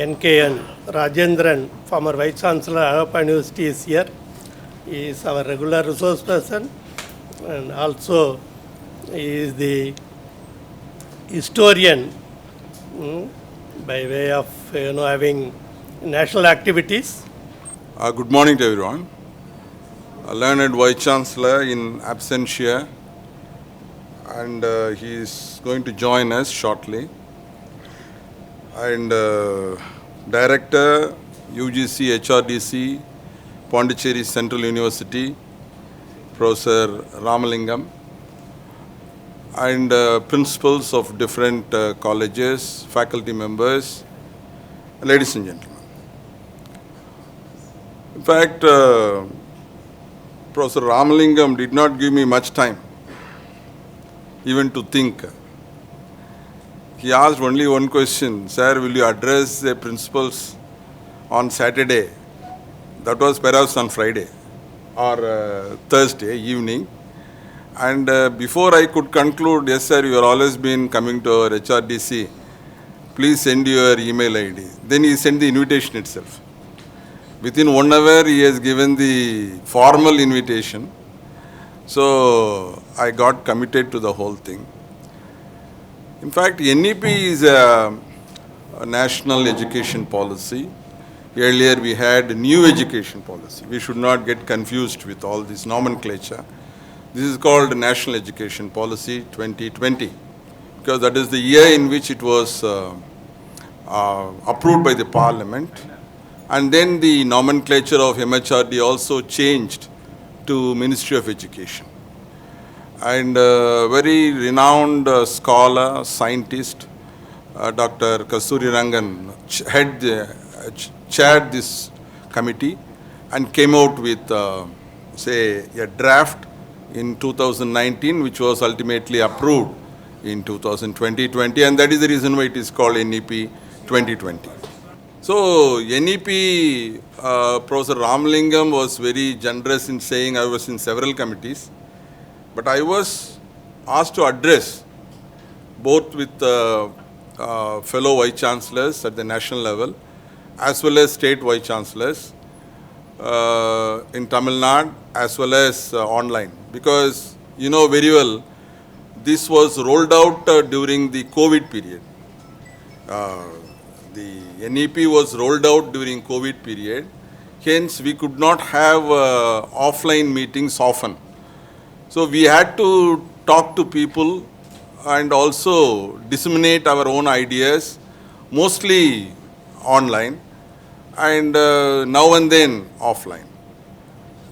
NKN Rajendran, former Vice Chancellor Agapa University, is here. He is our regular resource person, and also he is the historian by way of having national activities. Good morning to everyone. Learned Vice Chancellor in absentia, and he is going to join us shortly. And Director, UGC-HRDC, Pondicherry Central University, Professor Ramalingam, and principals of different colleges, faculty members, ladies and gentlemen. In fact, Professor Ramalingam did not give me much time even to think. He asked only one question: "Sir, will you address the principals on Saturday?" That was perhaps on Friday or Thursday evening. And before I could conclude, "Yes, sir, you have always been coming to our HRDC. Please send your email ID." Then he sent the invitation itself. Within 1 hour, he has given the formal invitation. So I got committed to the whole thing. In fact, NEP is a national education policy. Earlier we had new education policy. We should not get confused with all this nomenclature. This is called National Education Policy 2020, because that is the year in which it was approved by the Parliament. And then the nomenclature of MHRD also changed to Ministry of Education. And very renowned scholar, scientist, Dr. Kasturi Rangan chaired this committee and came out with, a draft in 2019, which was ultimately approved in 2020, and that is the reason why it is called NEP 2020. So NEP, Professor Ramalingam was very generous in saying I was in several committees, but I was asked to address both with fellow Vice Chancellors at the national level as well as state Vice Chancellors in Tamil Nadu as well as online, because you know very well this was rolled out during the COVID period. The NEP was rolled out during COVID period, hence we could not have offline meetings often. So we had to talk to people and also disseminate our own ideas, mostly online, and now and then offline.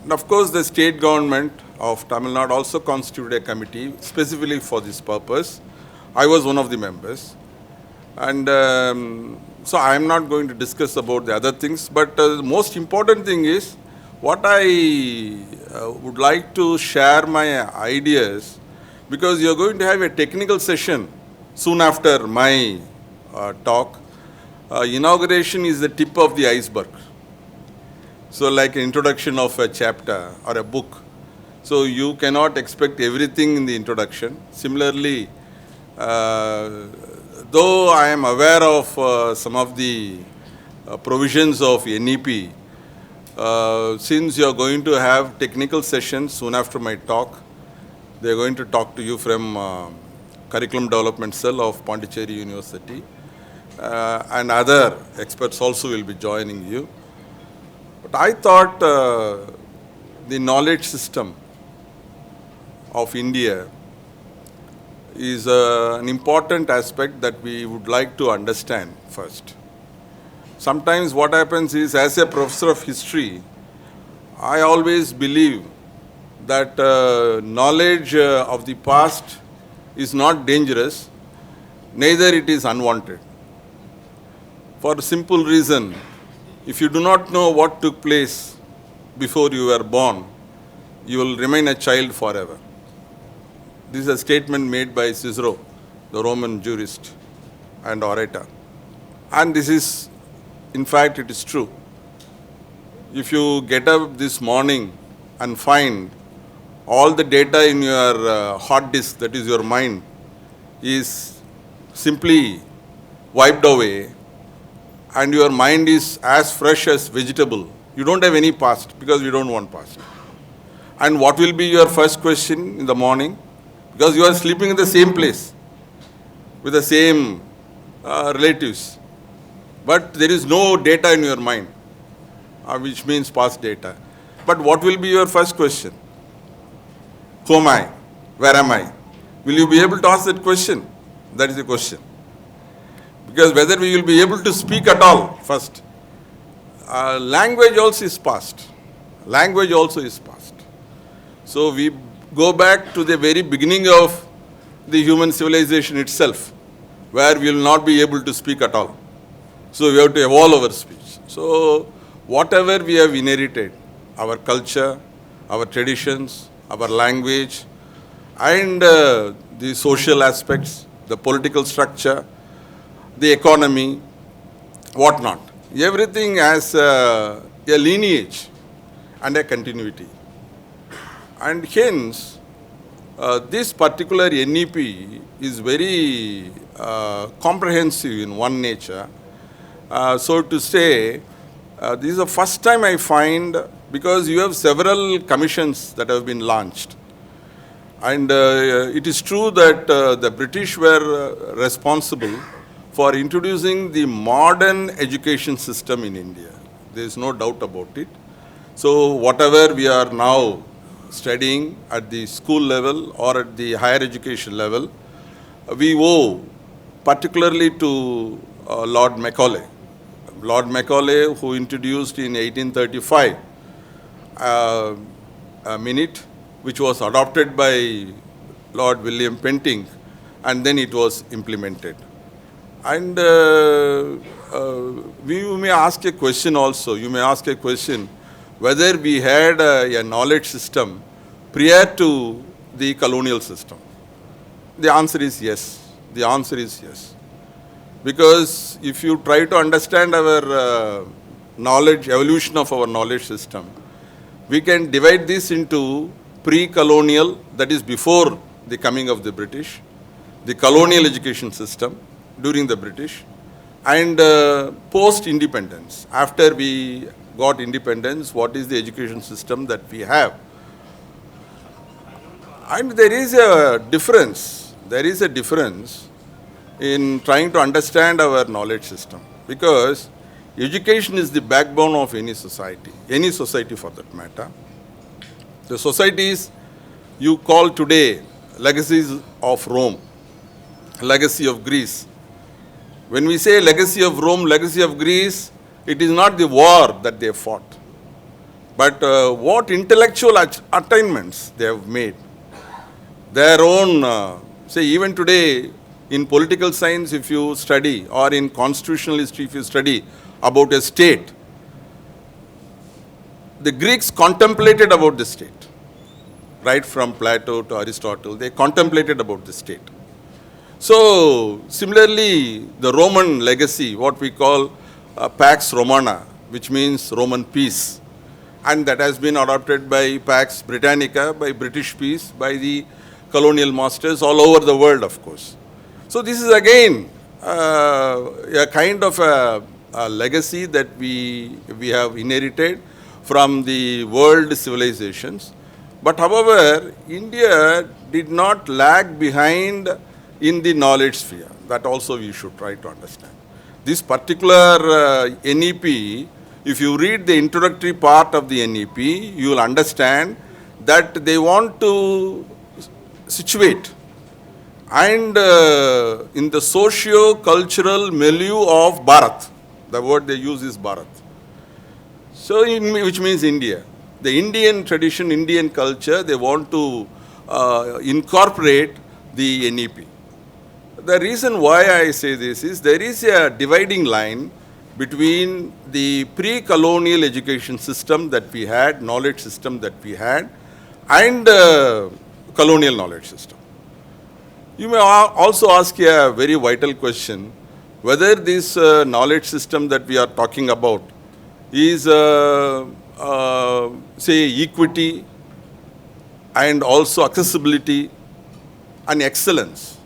And of course, the state government of Tamil Nadu also constituted a committee specifically for this purpose. I was one of the members. And so I am not going to discuss about the other things, but the most important thing is what I would like to share my ideas, because you are going to have a technical session soon after my talk. Inauguration is the tip of the iceberg. So like an introduction of a chapter or a book. So you cannot expect everything in the introduction. Similarly, though I am aware of some of the provisions of NEP, since you are going to have technical sessions soon after my talk, they are going to talk to you from Curriculum Development Cell of Pondicherry University, and other experts also will be joining you. But I thought the knowledge system of India is an important aspect that we would like to understand first. Sometimes what happens is, as a professor of history, I always believe that knowledge of the past is not dangerous, neither it is unwanted. For a simple reason, if you do not know what took place before you were born, you will remain a child forever. This is a statement made by Cicero, the Roman jurist and orator. And this is, in fact, it is true. If you get up this morning and find all the data in your hard disk, that is your mind, is simply wiped away, and your mind is as fresh as vegetable. You don't have any past because you don't want past. And what will be your first question in the morning? Because you are sleeping in the same place with the same relatives. But there is no data in your mind, which means past data. But what will be your first question? Who am I? Where am I? Will you be able to ask that question? That is the question. Because whether we will be able to speak at all first. Language also is past. Language also is past. So we go back to the very beginning of the human civilization itself, where we will not be able to speak at all. So we have to evolve our speech. So whatever we have inherited, our culture, our traditions, our language, and the social aspects, the political structure, the economy, whatnot. Everything has a lineage and a continuity. And hence, this particular NEP is very comprehensive in one nature. So to say, this is the first time I find, because you have several commissions that have been launched. And it is true that the British were responsible for introducing the modern education system in India. There is no doubt about it. So whatever we are now studying at the school level or at the higher education level, we owe particularly to Lord Macaulay. Lord Macaulay, who introduced in 1835 a minute, which was adopted by Lord William Penting, and then it was implemented. And you may ask a question also. You may ask a question whether we had a knowledge system prior to the colonial system. The answer is yes. The answer is yes. Because if you try to understand our knowledge, evolution of our knowledge system, we can divide this into pre-colonial, that is before the coming of the British, the colonial education system during the British, and post-independence. After we got independence, what is the education system that we have? And there is a difference. There is a difference in trying to understand our knowledge system, because education is the backbone of any society for that matter. The societies you call today legacies of Rome, legacy of Greece. When we say legacy of Rome, legacy of Greece, it is not the war that they fought, but what intellectual attainments they have made. Their own, say even today in political science if you study, or in constitutional history if you study about a state, the Greeks contemplated about the state. Right from Plato to Aristotle, they contemplated about the state. So, similarly, the Roman legacy, what we call Pax Romana, which means Roman peace, and that has been adopted by Pax Britannica, by British peace, by the colonial masters all over the world, of course. So, this is again a kind of a legacy that we have inherited from the world civilizations. But however, India did not lag behind in the knowledge sphere. That also we should try to understand. This particular NEP, if you read the introductory part of the NEP, you will understand that they want to situate and in the socio-cultural milieu of Bharat. The word they use is Bharat. So, which means India. The Indian tradition, Indian culture, they want to incorporate the NEP. The reason why I say this is there is a dividing line between the pre-colonial education system that we had, knowledge system that we had, and colonial knowledge system. You may also ask a very vital question, whether this knowledge system that we are talking about is say equity and also accessibility and excellence.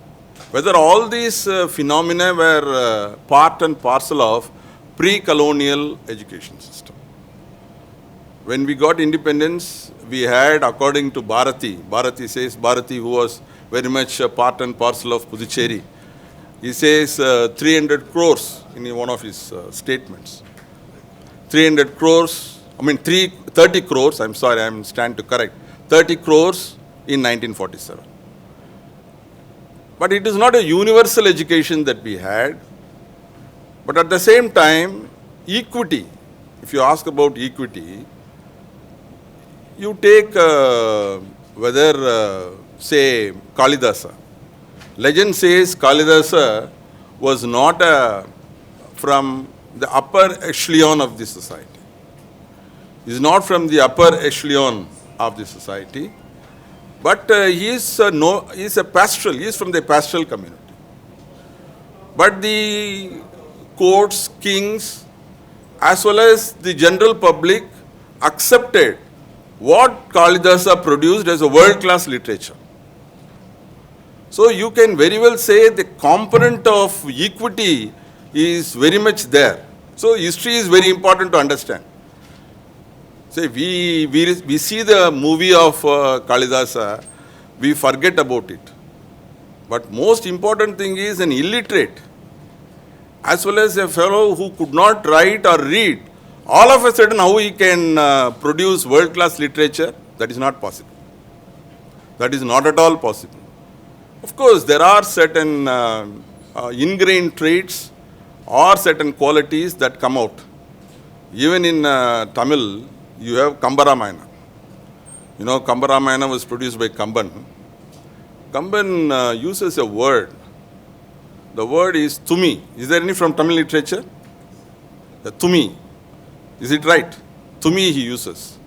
Whether all these phenomena were part and parcel of pre-colonial education system. When we got independence, we had, according to Bharati says, Bharati, who was very much a part and parcel of Pondicherry, he says 300 crores in one of his statements. 300 crores, 30 crores, I'm sorry, I'm stand to correct, 30 crores in 1947. But it is not a universal education that we had. But at the same time, equity, if you ask about equity, you take say, Kalidasa. Legend says Kalidasa was not from the upper echelon of the society. He is not from the upper echelon of the society, but he is a pastoral, he is from the pastoral community. But the courts, kings, as well as the general public accepted what Kalidasa produced as a world-class literature. So you can very well say the component of equity is very much there. So history is very important to understand. Say we see the movie of Kalidasa, we forget about it. But most important thing is an illiterate, as well as a fellow who could not write or read, all of a sudden how he can produce world-class literature, that is not possible. That is not at all possible. Of course, there are certain ingrained traits or certain qualities that come out. Even in Tamil, you have Kambaramayana. You know, Kambaramayana was produced by Kamban. Kamban uses a word. The word is Tumi. Is there any from Tamil literature? The Tumi. Is it right? Tumi he uses.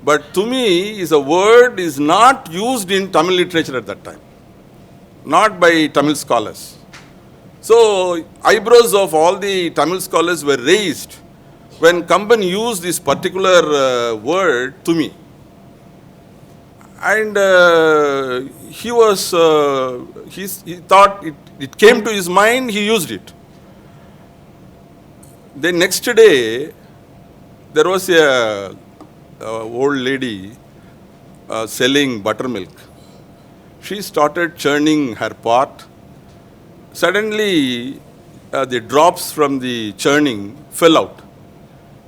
But Tumi is a word is not used in Tamil literature at that time. Not by Tamil scholars. So eyebrows of all the Tamil scholars were raised when Kamban used this particular word Tumi. And he thought it came to his mind, he used it. The next day, there was a old lady selling buttermilk. She started churning her pot. Suddenly, the drops from the churning fell out.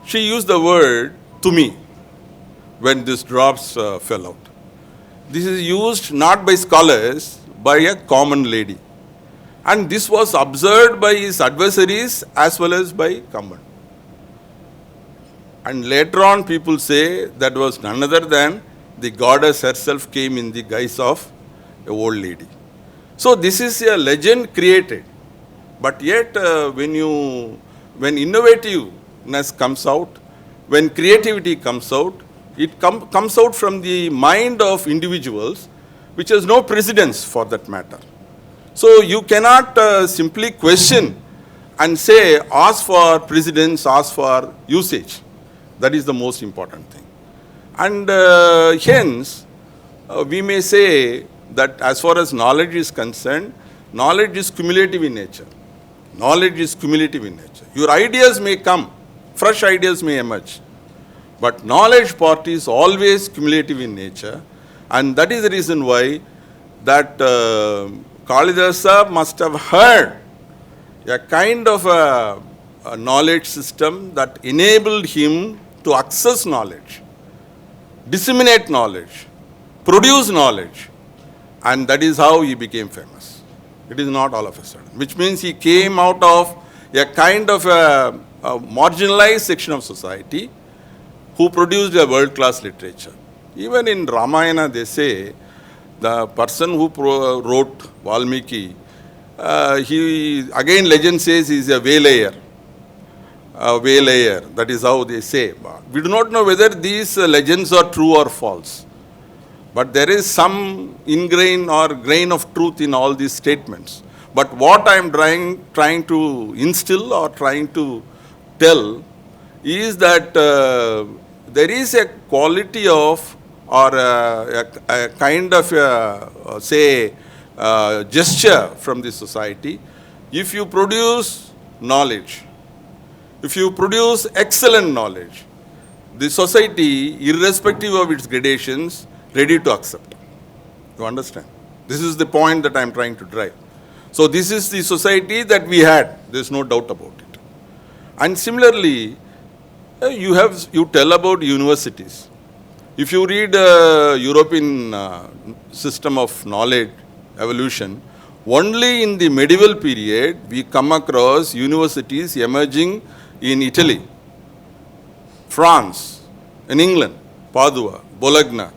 She used the word to me when these drops fell out. This is used not by scholars, by a common lady. And this was observed by his adversaries as well as by Kamban. And later on, people say that was none other than the goddess herself came in the guise of a old lady. So this is a legend created. But yet, when innovativeness comes out, when creativity comes out, it comes out from the mind of individuals, which has no precedence for that matter. So you cannot simply question and say, ask for precedence, ask for usage. That is the most important thing. And hence, we may say that as far as knowledge is concerned, knowledge is cumulative in nature. Knowledge is cumulative in nature. Your ideas may come, fresh ideas may emerge. But knowledge part is always cumulative in nature. And that is the reason why that Kalidasa must have heard a kind of a knowledge system that enabled him to access knowledge, disseminate knowledge, produce knowledge. And that is how he became famous. It is not all of a sudden. Which means he came out of a kind of a marginalized section of society who produced a world-class literature. Even in Ramayana, they say, the person who wrote Valmiki, again legend says he is a waylayer. That is how they say. We do not know whether these legends are true or false. But there is some ingrained or grain of truth in all these statements. But what I am trying to instill or trying to tell is that there is a quality of or a kind of gesture from the society. If you produce knowledge, if you produce excellent knowledge, the society, irrespective of its gradations, ready to accept. You understand? This is the point that I am trying to drive. So this is the society that we had. There is no doubt about it. And similarly, you tell about universities. If you read European system of knowledge evolution, only in the medieval period we come across universities emerging in Italy, France, in England, Padua, Bologna,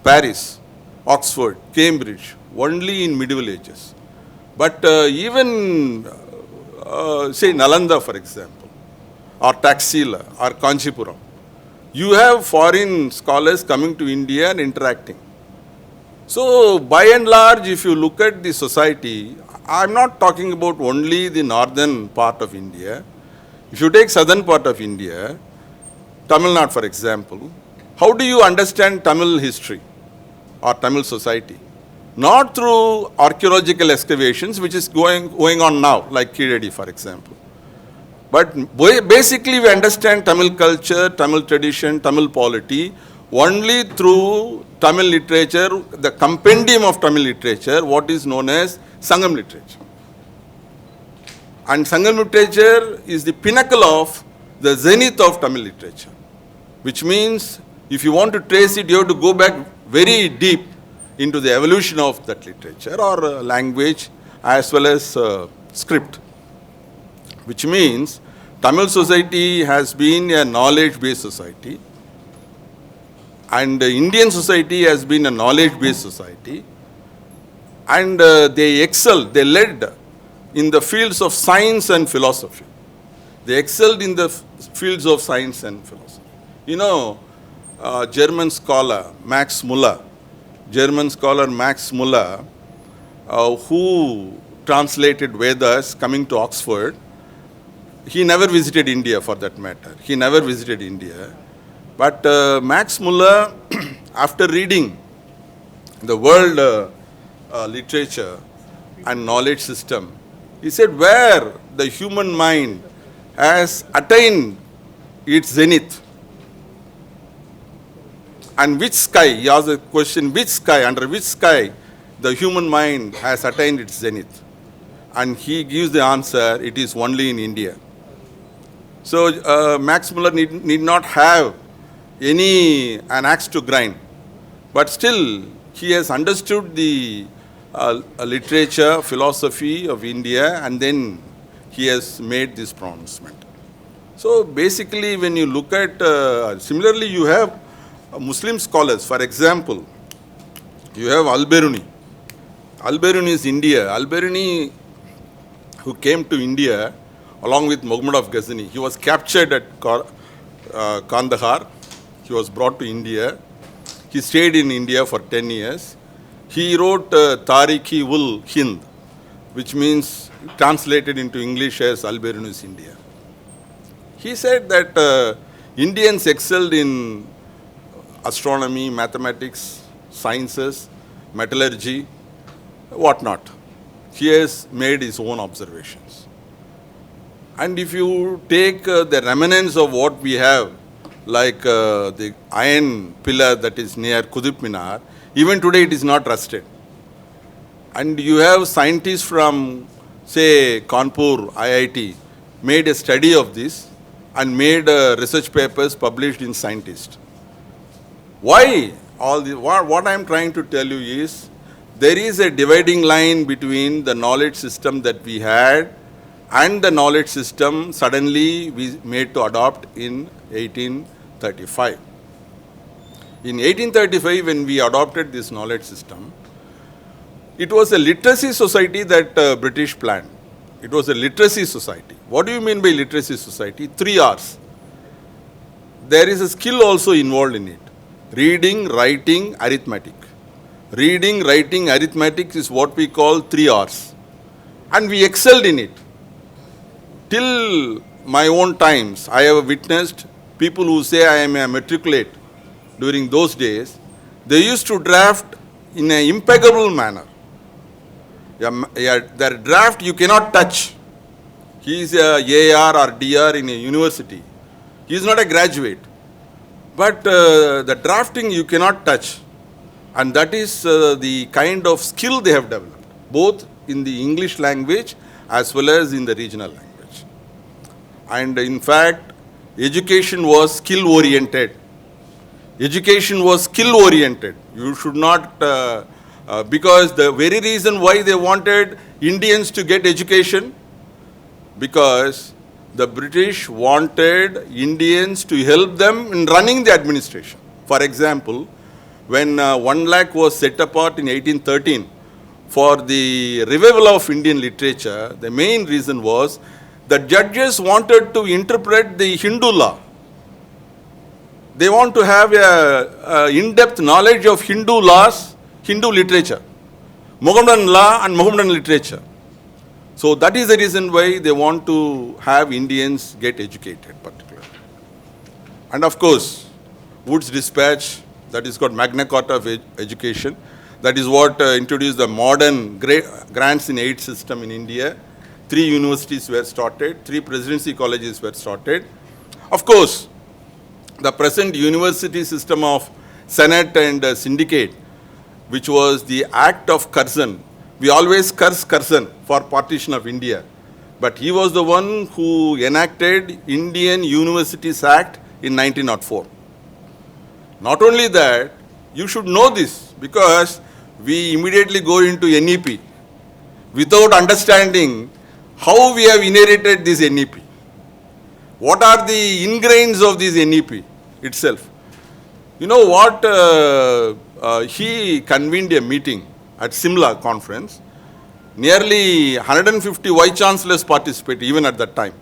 Paris, Oxford, Cambridge, only in medieval ages. But even, say, Nalanda, for example, or Taxila, or Kanchipuram, you have foreign scholars coming to India and interacting. So, by and large, if you look at the society, I am not talking about only the northern part of India. If you take southern part of India, Tamil Nadu, for example, how do you understand Tamil history or Tamil society? Not through archaeological excavations, which is going on now, like Kiredi, for example. But basically, we understand Tamil culture, Tamil tradition, Tamil polity only through Tamil literature, the compendium of Tamil literature, what is known as Sangam literature. And Sangam literature is the pinnacle of the zenith of Tamil literature, which means if you want to trace it, you have to go back very deep into the evolution of that literature or language as well as script, which means Tamil society has been a knowledge-based society and Indian society has been a knowledge-based society, and they excelled, they led in the fields of science and philosophy. They excelled in the fields of science and philosophy. You know, German scholar Max Muller, who translated Vedas coming to Oxford, he never visited India for that matter. He never visited India. But Max Muller, after reading the world literature and knowledge system, he said where the human mind has attained its zenith, and which sky, he asked the question, which sky, under which sky the human mind has attained its zenith. And he gives the answer, it is only in India. So Max Muller need not have an axe to grind, but still he has understood the literature, philosophy of India, and then he has made this pronouncement. So basically when you look at, similarly you have Muslim scholars, for example, you have Al-Biruni. Al-Biruni is India. Al-Biruni, who came to India along with Muhammad of Ghazni, he was captured at Kandahar. He was brought to India. He stayed in India for 10 years. He wrote Tarikh-ul Hind, which means translated into English as Al-Biruni's India. He said that Indians excelled in astronomy, mathematics, sciences, metallurgy, whatnot. He has made his own observations. And if you take the remnants of what we have, like the iron pillar that is near Qutub Minar, even today it is not rusted. And you have scientists from, say, Kanpur, IIT, made a study of this and made research papers published in Scientist. Why? What I am trying to tell you is, there is a dividing line between the knowledge system that we had and the knowledge system suddenly we made to adopt in 1835. In 1835, when we adopted this knowledge system, it was a literacy society that British planned. It was a literacy society. What do you mean by literacy society? 3 R's. There is a skill also involved in it. Reading, writing, arithmetic. Reading, writing, arithmetic is what we call 3 R's. And we excelled in it. Till my own times, I have witnessed people who say I am a matriculate. During those days, they used to draft in an impeccable manner. Their draft you cannot touch. He is a AR or DR in a university. He is not a graduate. But the drafting you cannot touch. And that is the kind of skill they have developed, both in the English language as well as in the regional language. And in fact, education was skill oriented. Education was skill oriented. You should not, because the very reason why they wanted Indians to get education, because the British wanted Indians to help them in running the administration. For example, when 1 lakh was set apart in 1813 for the revival of Indian literature, the main reason was that judges wanted to interpret the Hindu law. They want to have a in-depth knowledge of Hindu laws, Hindu literature, Mohammedan law and Mohammedan literature. So that is the reason why they want to have Indians get educated particularly. And of course, Wood's dispatch, that is called Magna Carta of Education. That is what introduced the modern grants in aid system in India. 3 universities were started, 3 presidency colleges were started. Of course, the present university system of Senate and Syndicate, which was the act of Curzon. We always curse Curzon for partition of India. But he was the one who enacted Indian Universities Act in 1904. Not only that, you should know this because we immediately go into NEP without understanding how we have inherited this NEP. What are the ingrains of this NEP itself? You know what? He convened a meeting at Simla conference. Nearly 150 vice chancellors participated even at that time.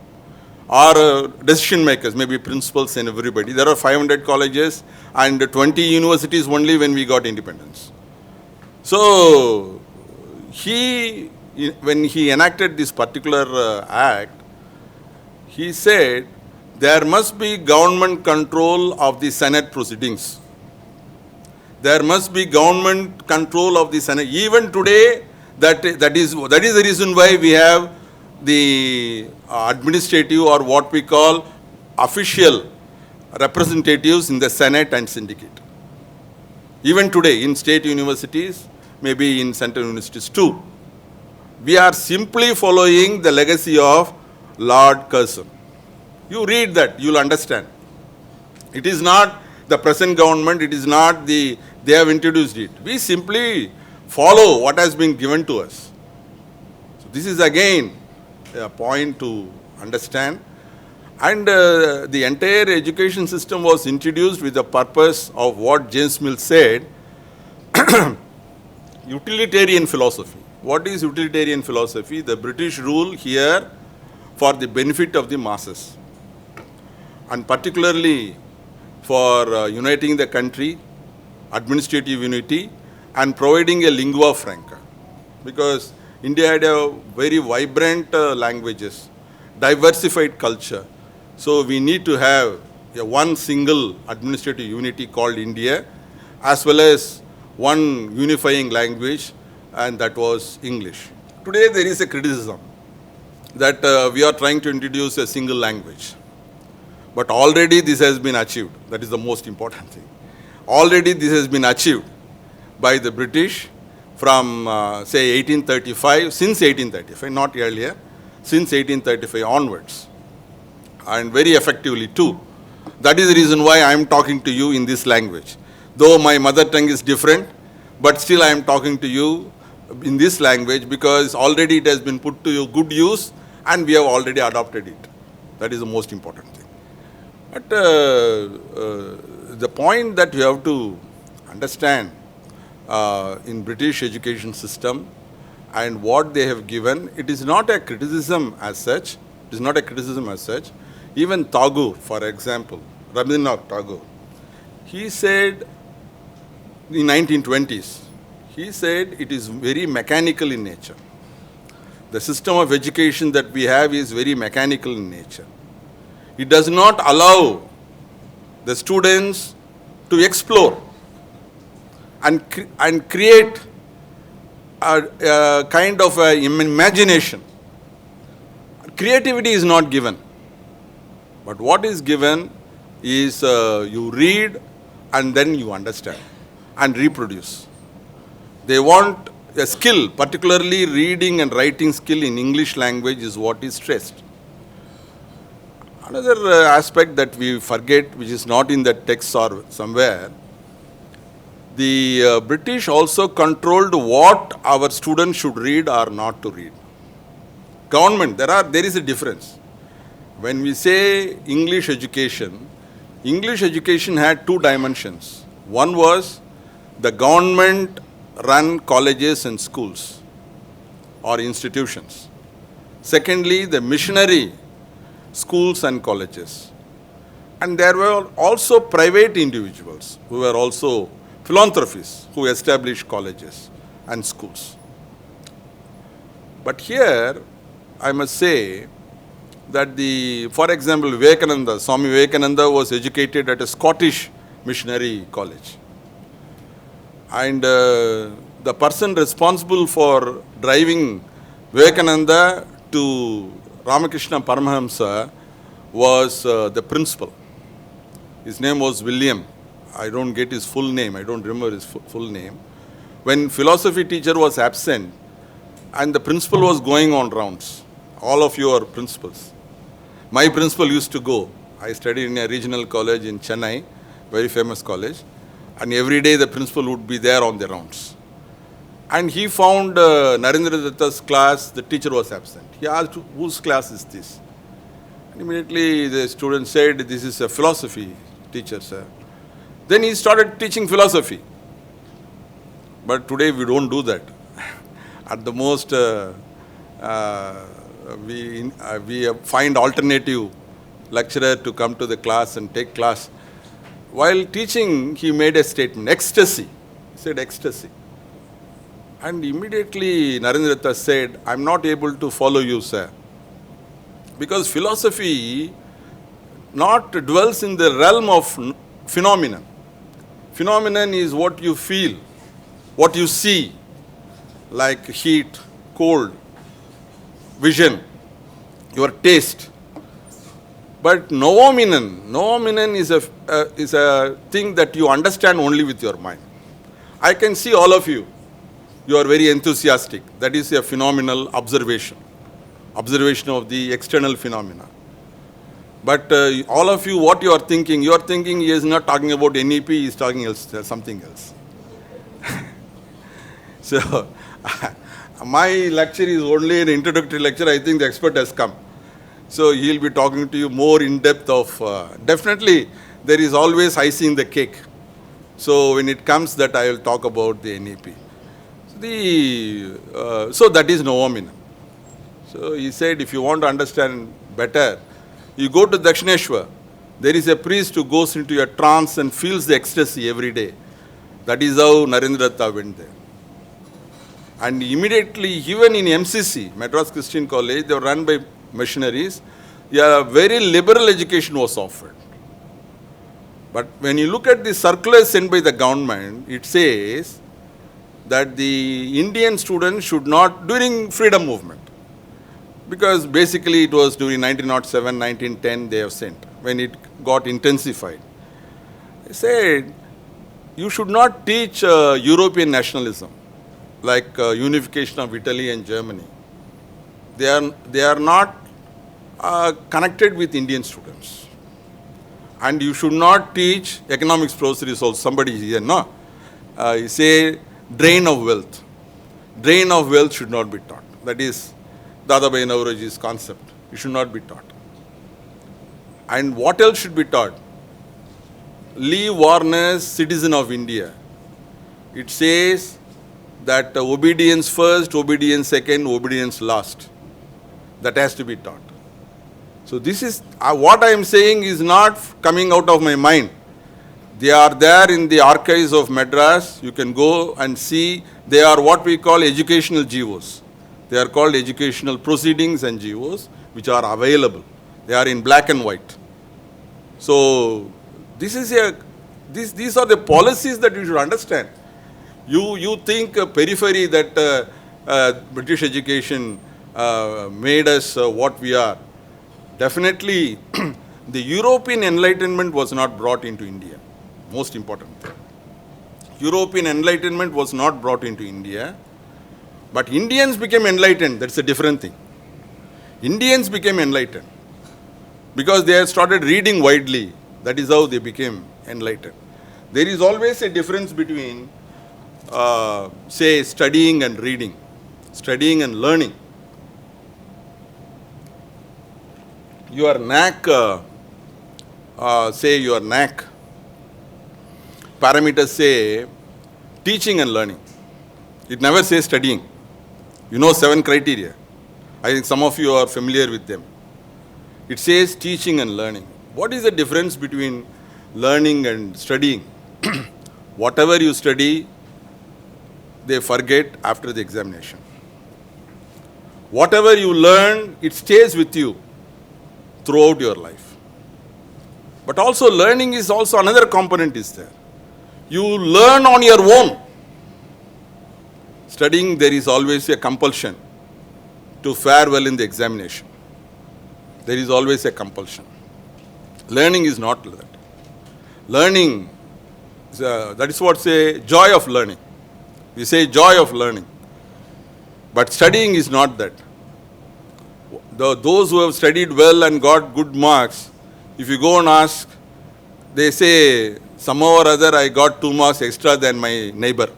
Or decision makers, maybe principals and everybody. There are 500 colleges and 20 universities only when we got independence. So, when he enacted this particular act, he said there must be government control of the Senate proceedings. There must be government control of the Senate. Even today, that is the reason why we have the administrative or what we call official representatives in the Senate and Syndicate. Even today in state universities, maybe in central universities too, we are simply following the legacy of Lord Curzon. You read that, you will understand. It is not the present government, it is not they have introduced it. We simply follow what has been given to us. So this is again a point to understand. And the entire education system was introduced with the purpose of what James Mill said, utilitarian philosophy. What is utilitarian philosophy? The British rule here for the benefit of the masses. And particularly for uniting the country, administrative unity, and providing a lingua franca. Because India had a very vibrant languages, diversified culture. So we need to have one single administrative unity called India, as well as one unifying language, and that was English. Today there is a criticism that we are trying to introduce a single language. But already this has been achieved. That is the most important thing. Already this has been achieved by the British from say 1835, since 1835, not earlier, since 1835 onwards, and very effectively too. That is the reason why I am talking to you in this language. Though my mother tongue is different, but still I am talking to you in this language because already it has been put to good use and we have already adopted it. That is the most important thing. But the point that you have to understand in British education system and what they have given, it is not a criticism as such. It is not a criticism as such. Even Tagore, for example, Rabindranath Tagore, he said in 1920s, he said it is very mechanical in nature. The system of education that we have is very mechanical in nature. It does not allow the students to explore and create a kind of imagination, creativity is not given. But what is given is you read and then you understand and reproduce. They want a skill, particularly reading and writing skill in English language is what is stressed. Another aspect that we forget, which is not in the text or somewhere, the British also controlled what our students should read or not to read. Government, there is a difference. When we say English education had two dimensions. One was the government run colleges and schools or institutions. Secondly, the missionary schools and colleges. And there were also private individuals who were also philanthropists who established colleges and schools. But here, I must say that for example, Swami Vivekananda was educated at a Scottish missionary college. And the person responsible for driving Vivekananda to Ramakrishna Paramahamsa was the principal. His name was William. I don't get his full name. I don't remember his full name. When philosophy teacher was absent and the principal was going on rounds, all of you are principals. My principal used to go. I studied in a regional college in Chennai, very famous college. And every day the principal would be there on the rounds. And he found Narendra Datta's class, the teacher was absent. He asked, whose class is this? And immediately the student said, this is a philosophy teacher, sir. Then he started teaching philosophy. But today we don't do that. At the most, we find alternative lecturer to come to the class and take class. While teaching, he made a statement, ecstasy. He said ecstasy. And immediately Narendra Datta said, I'm not able to follow you, sir. Because philosophy not dwells in the realm of phenomenon. Phenomenon is what you feel, what you see, like heat, cold, vision, your taste. But novomenon is a thing that you understand only with your mind. I can see all of you. You are very enthusiastic. That is a phenomenal observation of the external phenomena. But all of you, what you are thinking he is not talking about NEP, he is talking something else. So, my lecture is only an introductory lecture. I think the expert has come. So, he will be talking to you more in depth of, definitely there is always icing the cake. So, when it comes that I will talk about the NEP. So, that is novomenon. So, he said if you want to understand better, you go to Dakshineshwar. There is a priest who goes into a trance and feels the ecstasy every day. That is how Narendra Datta went there. And immediately, even in MCC, Madras Christian College, they were run by missionaries. Yeah, very liberal education was offered. But when you look at the circular sent by the government, it says that the Indian students should not, during freedom movement, because basically it was during 1907, 1910 they have sent, when it got intensified. They said, you should not teach European nationalism, like unification of Italy and Germany. They are not connected with Indian students. And you should not teach economics professor is also somebody here, no? You say drain of wealth. Drain of wealth should not be taught. That is Dadabhai Naoroji's concept. It should not be taught. And what else should be taught? Lee Warner's Citizen of India. It says that obedience first, obedience second, obedience last. That has to be taught. So this is, what I am saying is not coming out of my mind. They are there in the archives of Madras. You can go and see. They are what we call educational GOs. They are called educational proceedings and GOs, which are available. They are in black and white. So this is these are the policies that you should understand. You think periphery that British education made us what we are. Definitely, the European Enlightenment was not brought into India. Most important thing. European Enlightenment was not brought into India, but Indians became enlightened. That's a different thing. Indians became enlightened because they had started reading widely. That is how they became enlightened. There is always a difference between, say, studying and reading, studying and learning. Your NAC, say your NAC, parameters say teaching and learning. It never says studying. You know 7 criteria. I think some of you are familiar with them. It says teaching and learning. What is the difference between learning and studying? Whatever you study, they forget after the examination. Whatever you learn, it stays with you throughout your life. But also learning is also another component is there. You learn on your own. Studying, there is always a compulsion to fare well in the examination. There is always a compulsion. Learning is not that. Learning, that is what say joy of learning. We say joy of learning. But studying is not that. Those who have studied well and got good marks, if you go and ask, they say, somehow or other I got 2 marks extra than my neighbor.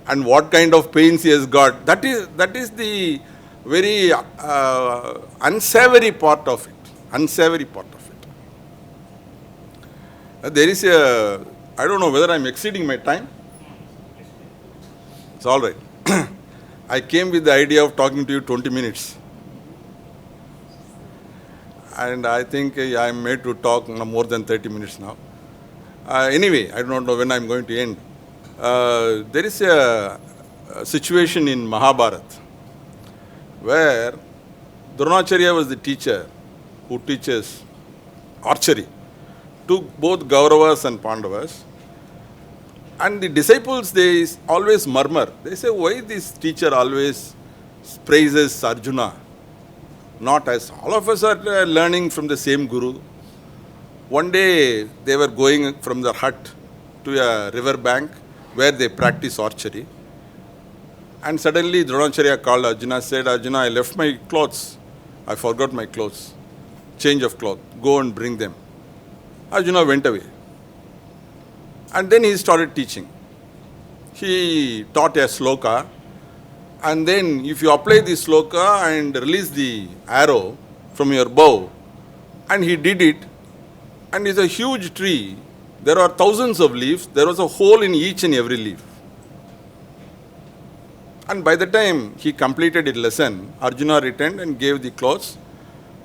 And what kind of pains he has got, that is the very unsavory part of it. Unsavory part of it. There is a, I don't know whether I'm exceeding my time. It's all right. I came with the idea of talking to you 20 minutes. And I think I'm made to talk more than 30 minutes now. Anyway, I don't know when I'm going to end. There is a situation in Mahabharata where Dronacharya was the teacher who teaches archery to both Kauravas and Pandavas. And the disciples, they always murmur. They say, why this teacher always praises Arjuna? Not as all of us are learning from the same guru. One day they were going from their hut to a river bank where they practice archery. And suddenly Dronacharya called Arjuna, said, Arjuna, I left my clothes. I forgot my clothes. Change of cloth. Go and bring them. Arjuna went away. And then he started teaching. He taught a sloka. And then if you apply the sloka and release the arrow from your bow, and he did it, and it's a huge tree, there are thousands of leaves, there was a hole in each and every leaf. And by the time he completed his lesson, Arjuna returned and gave the clothes.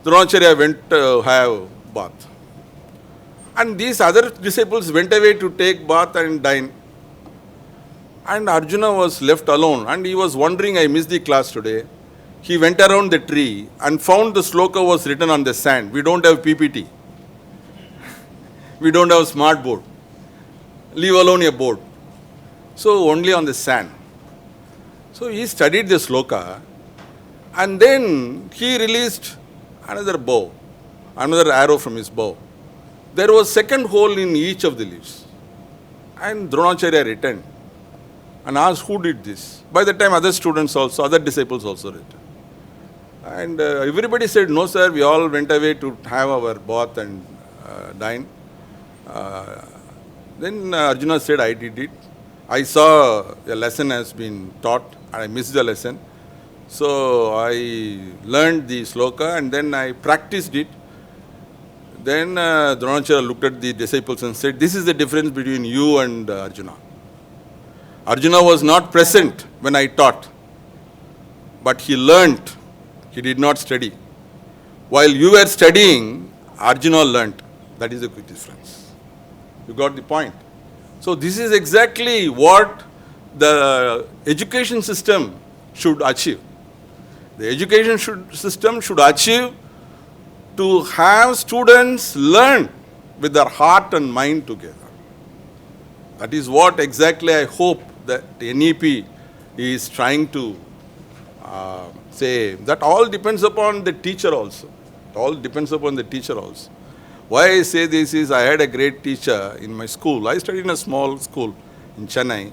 Dronacharya went to have bath. And these other disciples went away to take bath and dine. And Arjuna was left alone and he was wondering, I missed the class today. He went around the tree and found the sloka was written on the sand. We don't have PPT. We don't have smart board. Leave alone a board. So only on the sand. So he studied the sloka and then he released another bow, another arrow from his bow. There was second hole in each of the leaves. And Dronacharya returned and asked who did this. By the time other students also, other disciples also returned. And everybody said, no sir, we all went away to have our bath and dine. Then Arjuna said, I did it. I saw a lesson has been taught and I missed the lesson. So I learned the sloka and then I practiced it. Then Dronacharya looked at the disciples and said, this is the difference between you and Arjuna. Arjuna was not present when I taught, but he learnt. He did not study. While you were studying, Arjuna learnt. That is the big difference. You got the point. So this is exactly what the education system should achieve. The education system should achieve to have students learn with their heart and mind together. That is what exactly I hope that NEP is trying to say, that all depends upon the teacher also. It all depends upon the teacher also. Why I say this is, I had a great teacher in my school. I studied in a small school in Chennai.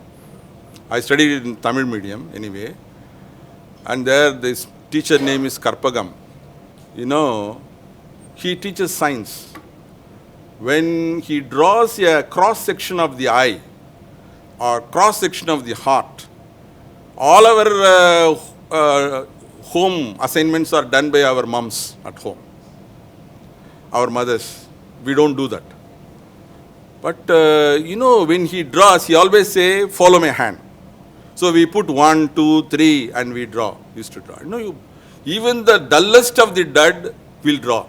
I studied in Tamil medium anyway. And there this teacher name is Karpagam. You know, he teaches science. When he draws a cross section of the eye or cross section of the heart, all our home assignments are done by our moms at home, our mothers. We don't do that. But you know, when he draws, he always say, follow my hand. So we put 1, 2, 3 and we draw. Used to draw. No, even the dullest of the dud will draw.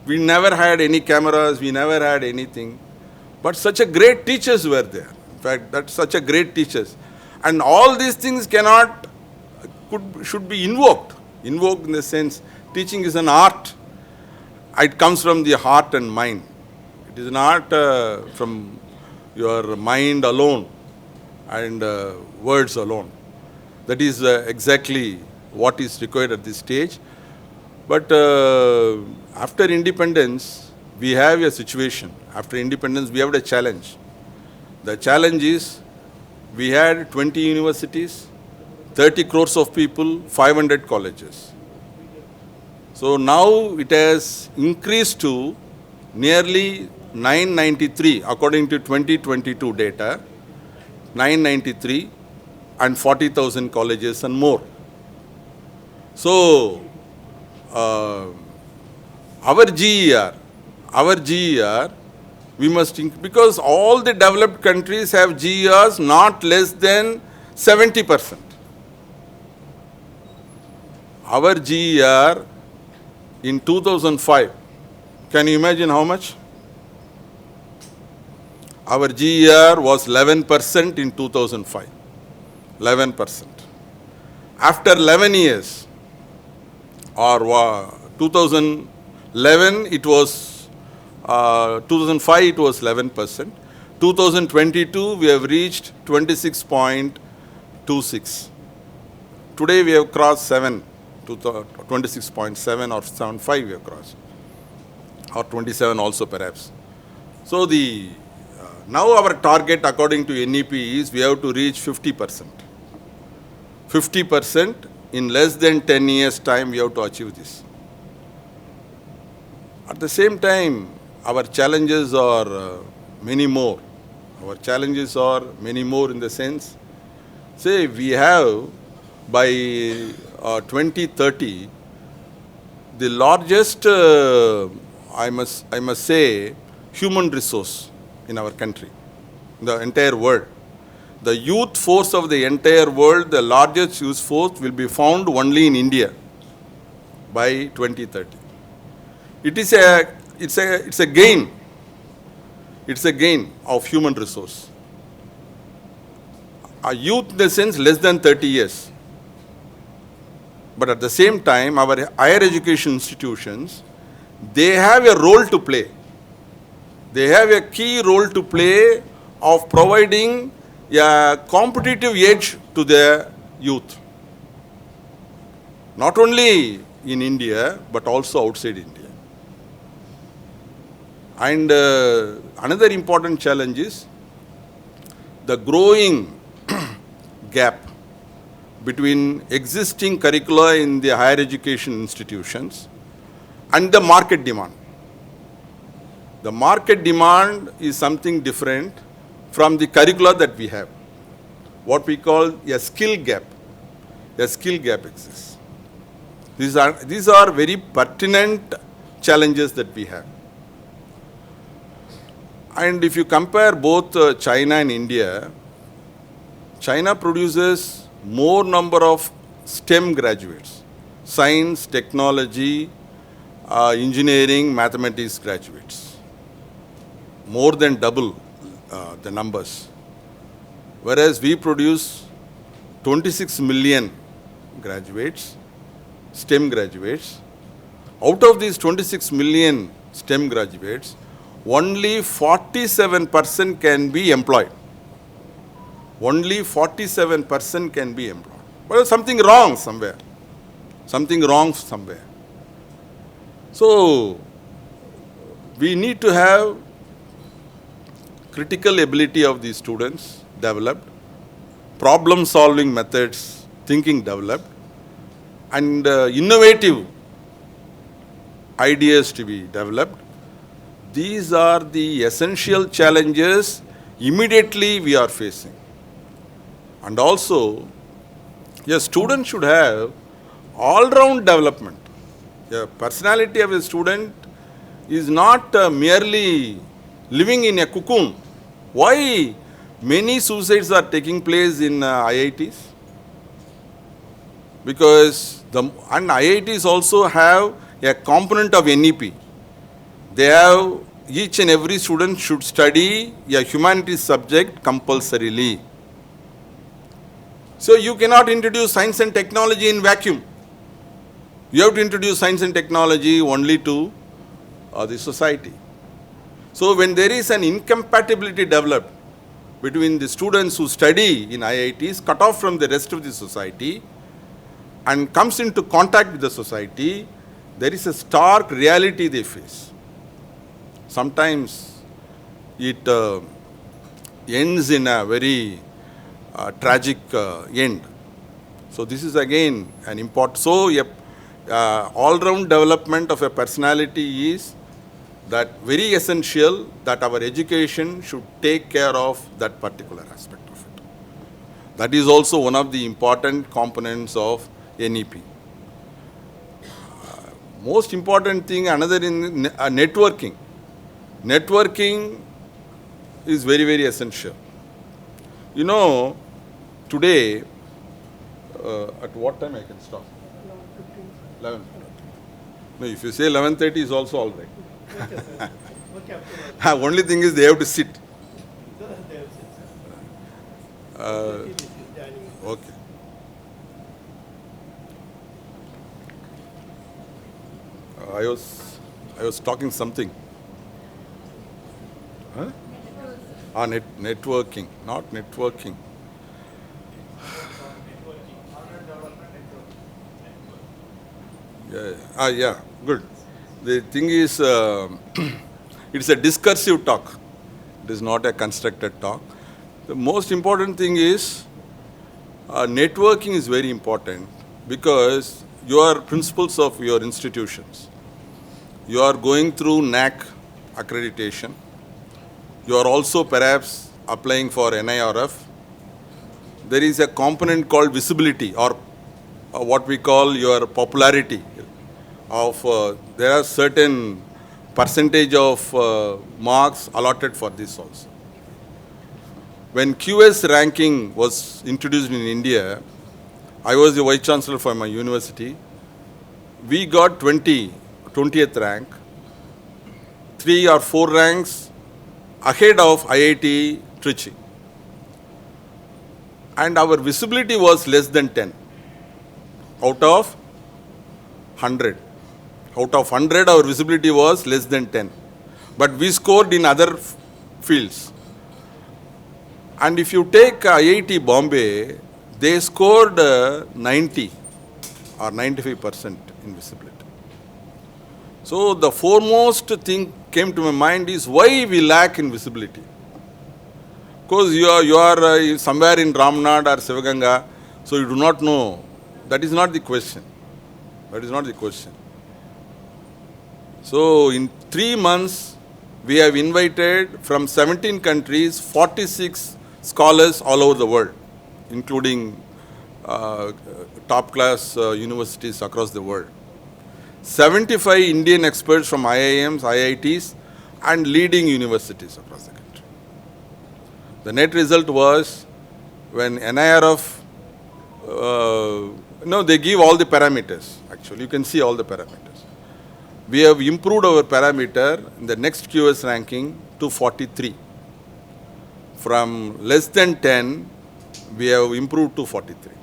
We never had any cameras, we never had anything. But such a great teachers were there. In fact, that's such a great teachers. And all these things should be invoked. Invoked in the sense, teaching is an art. It comes from the heart and mind. It is not from your mind alone and words alone. That is exactly what is required at this stage. But after independence, we have a situation. After independence, we have a challenge. The challenge is, we had 20 universities, 30 crores of people, 500 colleges. So now it has increased to nearly 993, according to 2022 data, 993 and 40,000 colleges and more. So, our GER, we must, because all the developed countries have GERs not less than 70%. Our GER in 2005, can you imagine how much? Our GER was 11% in 2005. 11%. After 11 years, or 2011, it was 2005 it was 11%. 2022 we have reached 26.26. Today we have crossed 7 to 26.7 or 7.5 we have crossed, or 27 also perhaps. So the now our target according to NEP is we have to reach 50%. 50% in less than 10 years time we have to achieve this. At the same time, our challenges are many more. Our challenges are many more in the sense, say we have by 2030 the largest, I must say, human resource in our country, in the entire world. The youth force of the entire world, the largest youth force will be found only in India by 2030. It's a gain. It's a gain of human resource. A youth in the sense less than 30 years. But at the same time, our higher education institutions, they have a role to play. They have a key role to play of providing a competitive edge to the youth. Not only in India, but also outside India. And another important challenge is the growing gap between existing curricula in the higher education institutions and the market demand. The market demand is something different from the curricula that we have. What we call a skill gap. A skill gap exists. These are very pertinent challenges that we have. And if you compare both China and India, China produces more number of STEM graduates, science, technology, engineering, mathematics graduates, more than double the numbers. Whereas we produce 26 million graduates, STEM graduates. Out of these 26 million STEM graduates, only 47% can be employed. Only 47% can be employed. But there's something wrong somewhere. Something wrong somewhere. So, we need to have critical ability of these students developed, problem solving methods, thinking developed, and innovative ideas to be developed. These are the essential challenges immediately we are facing. And also, a student should have all-round development. The personality of a student is not merely living in a cocoon. Why many suicides are taking place in IITs? Because and IITs also have a component of NEP. They have, each and every student should study a humanities subject compulsorily. So you cannot introduce science and technology in vacuum. You have to introduce science and technology only to the society. So when there is an incompatibility developed between the students who study in IITs, cut off from the rest of the society, and comes into contact with the society, there is a stark reality they face. Sometimes it ends in a very tragic end. So this is again an important. So all-round development of a personality is that very essential, that our education should take care of that particular aspect of it. That is also one of the important components of NEP. Most important thing, another in networking. Networking is very, very essential. You know, today, at what time I can stop? 11. No, if you say 11:30 is also all right. Okay, sir. Okay, Only thing is they have to sit. Okay. I was talking something. Huh? Networking, not networking. Yeah, good. The thing is, it's a discursive talk. It is not a constructed talk. The most important thing is, networking is very important because you are principals of your institutions. You are going through NAC accreditation. You are also perhaps applying for NIRF. There is a component called visibility, or what we call your popularity. There are certain percentage of marks allotted for this also. When QS ranking was introduced in India, I was the Vice Chancellor for my university. We got 20th rank, 3 or 4 ranks ahead of IIT Trichy. And our visibility was less than 10 out of 100. Out of 100, our visibility was less than 10. But we scored in other fields. And if you take IIT Bombay, they scored 90 or 95% in visibility. So the foremost thing came to my mind is why we lack in visibility. Because you are somewhere in Ramnad or Sivaganga, so you do not know. That is not the question. That is not the question. So in 3 months, we have invited from 17 countries, 46 scholars all over the world, including top-class universities across the world. 75 Indian experts from IIMs, IITs, and leading universities across the country. The net result was when NIRF, they give all the parameters, actually. You can see all the parameters. We have improved our parameter in the next QS ranking to 43. From less than 10, we have improved to 43.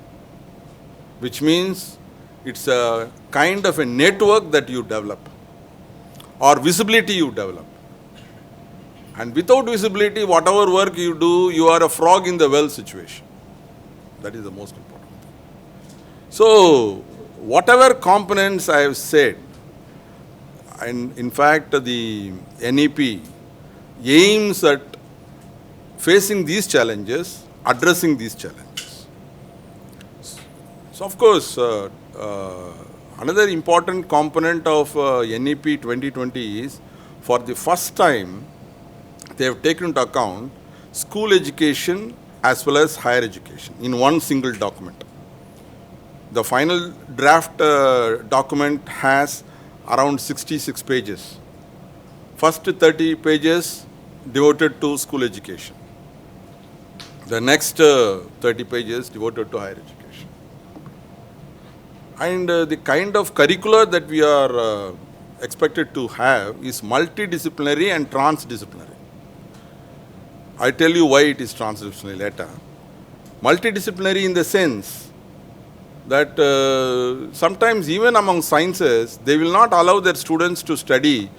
Which means it's a kind of a network that you develop or visibility you develop. And without visibility, whatever work you do, you are a frog in the well situation. That is the most important thing. So, whatever components I have said, and in fact the NEP aims at facing these challenges, addressing these challenges. So, of course, another important component of NEP 2020 is, for the first time, they have taken into account school education as well as higher education in one single document. The final draft document has around 66 pages. First 30 pages devoted to school education. The next 30 pages devoted to higher education. And the kind of curricula that we are expected to have is multidisciplinary and transdisciplinary. I tell you why it is transdisciplinary later. Multidisciplinary in the sense that sometimes even among sciences, they will not allow their students to study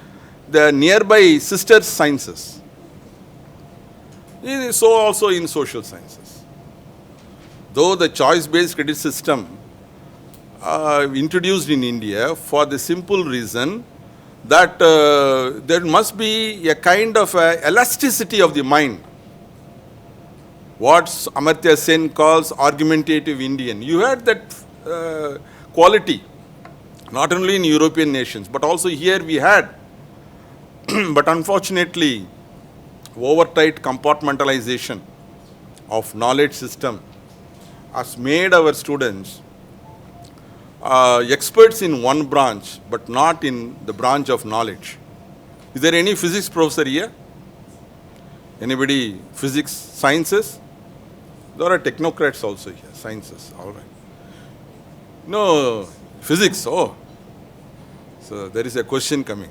the nearby sister sciences. So also in social sciences. Though the choice-based credit system introduced in India for the simple reason that there must be a kind of elasticity of the mind. What Amartya Sen calls argumentative Indian. You had that quality, not only in European nations, but also here we had. But unfortunately, overtight compartmentalization of knowledge system has made our students experts in one branch, but not in the branch of knowledge. Is there any physics professor here? Anybody physics, sciences? There are technocrats also here, sciences, all right. No, physics, oh. So there is a question coming.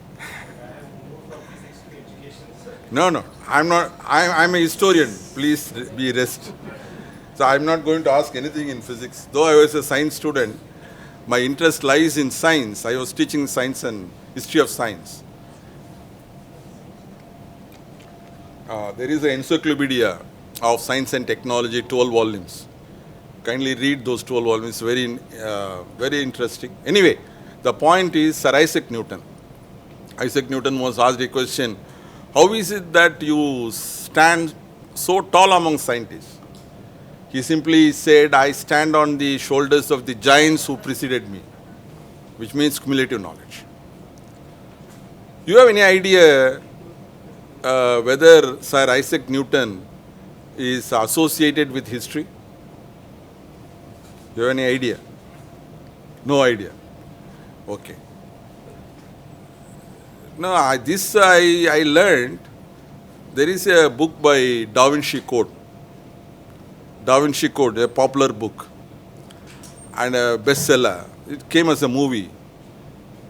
No, I'm not, I'm a historian, please be rest. So I'm not going to ask anything in physics. Though I was a science student, my interest lies in science. I was teaching science and history of science. There is an encyclopedia of science and technology, 12 volumes. Kindly read those 12 volumes, very interesting. Anyway, the point is Sir Isaac Newton. Isaac Newton was asked a question, how is it that you stand so tall among scientists? He simply said, I stand on the shoulders of the giants who preceded me, which means cumulative knowledge. You have any idea whether Sir Isaac Newton is associated with history? You have any idea? No idea. Okay. No, I learned. There is a book by Da Vinci Code. Da Vinci Code, a popular book and a bestseller. It came as a movie.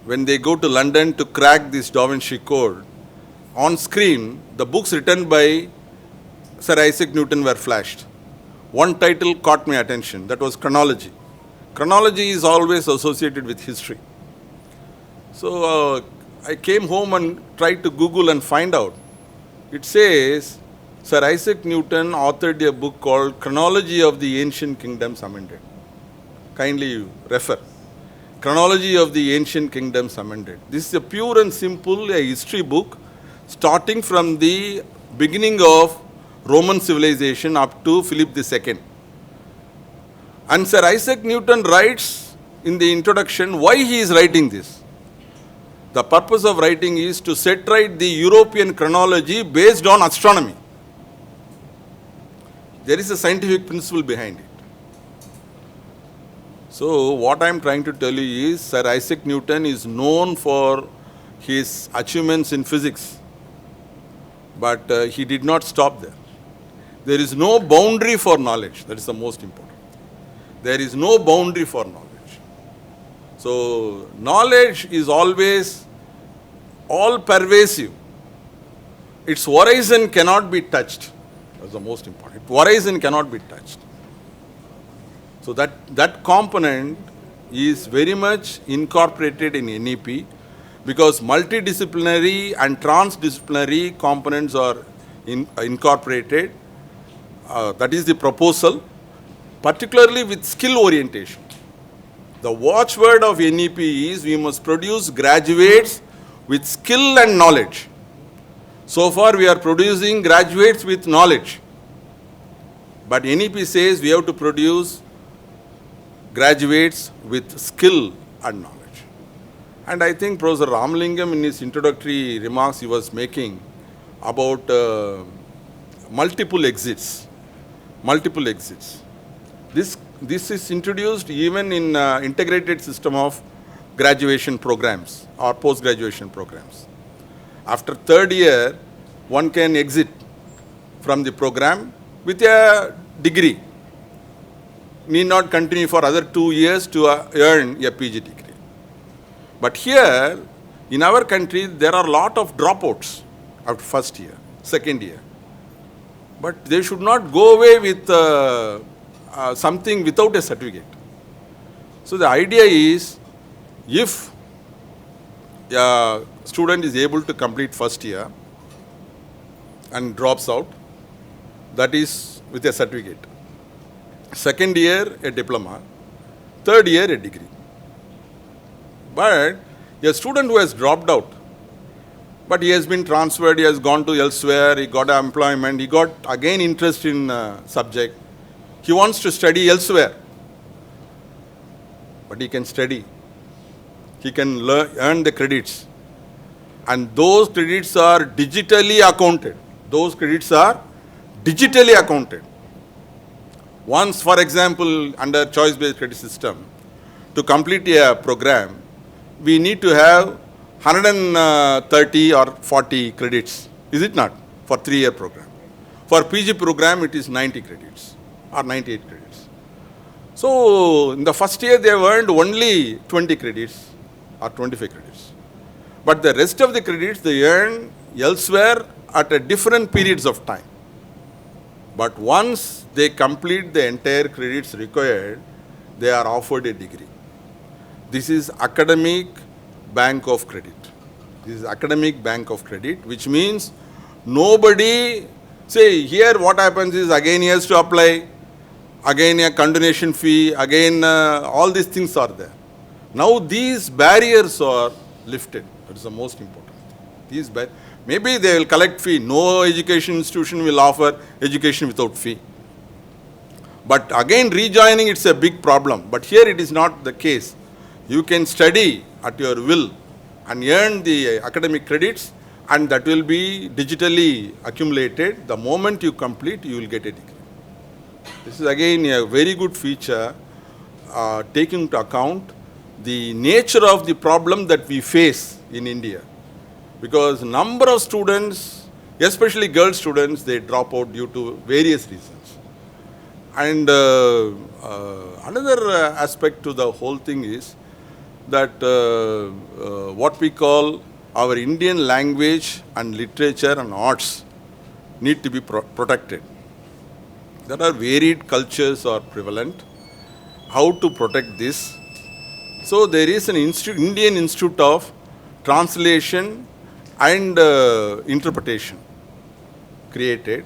When they go to London to crack this Da Vinci Code, on screen, the books written by Sir Isaac Newton were flashed. One title caught my attention, that was chronology. Chronology is always associated with history. So I came home and tried to Google and find out. It says, Sir Isaac Newton authored a book called Chronology of the Ancient Kingdoms Amended. Kindly refer. Chronology of the Ancient Kingdoms Amended. This is a pure and simple history book starting from the beginning of Roman civilization up to Philip II. And Sir Isaac Newton writes in the introduction why he is writing this. The purpose of writing is to set right the European chronology based on astronomy. There is a scientific principle behind it. So what I am trying to tell you is Sir Isaac Newton is known for his achievements in physics. But he did not stop there. There is no boundary for knowledge. That is the most important. There is no boundary for knowledge. So knowledge is always all pervasive. Its horizon cannot be touched. That's the most important. Horizon cannot be touched. So that component is very much incorporated in NEP because multidisciplinary and transdisciplinary components are incorporated. That is the proposal, particularly with skill orientation. The watchword of NEP is we must produce graduates with skill and knowledge. So far we are producing graduates with knowledge. But NEP says we have to produce graduates with skill and knowledge. And I think Professor Ramalingam in his introductory remarks he was making about multiple exits. Multiple exits. This is introduced even in integrated system of graduation programs or post-graduation programs. After third year, one can exit from the program with a degree. Need not continue for other 2 years to earn a PG degree. But here, in our country, there are a lot of dropouts after first year, second year. But they should not go away with something without a certificate. So the idea is, if a student is able to complete first year and drops out, that is with a certificate. Second year, a diploma. Third year, a degree. But a student who has dropped out, but he has been transferred, he has gone to elsewhere, he got employment, he got again interest in subject, he wants to study elsewhere. But he can study. He can earn the credits. And those credits are digitally accounted. Those credits are digitally accounted. Once, for example, under choice-based credit system, to complete a program, we need to have 130 or 40 credits, is it not, for 3-year program. For PG program, it is 90 credits or 98 credits. So, in the first year, they have earned only 20 credits or 25 credits. But the rest of the credits, they earn elsewhere at different periods of time. But once they complete the entire credits required, they are offered a degree. This is academic bank of credit. This is academic bank of credit, which means nobody, say here what happens is again he has to apply, again a continuation fee, again all these things are there. Now these barriers are lifted. That is the most important thing. Maybe they will collect fee. No education institution will offer education without fee. But again rejoining, it's a big problem. But here it is not the case. You can study at your will and earn the academic credits, and that will be digitally accumulated. The moment you complete, you will get a degree. This is again a very good feature, taking into account the nature of the problem that we face in India. Because number of students, especially girl students, they drop out due to various reasons. And another aspect to the whole thing is that what we call our Indian language and literature and arts need to be protected. There are varied cultures are prevalent. How to protect this? So there is an Indian Institute of Translation and Interpretation created,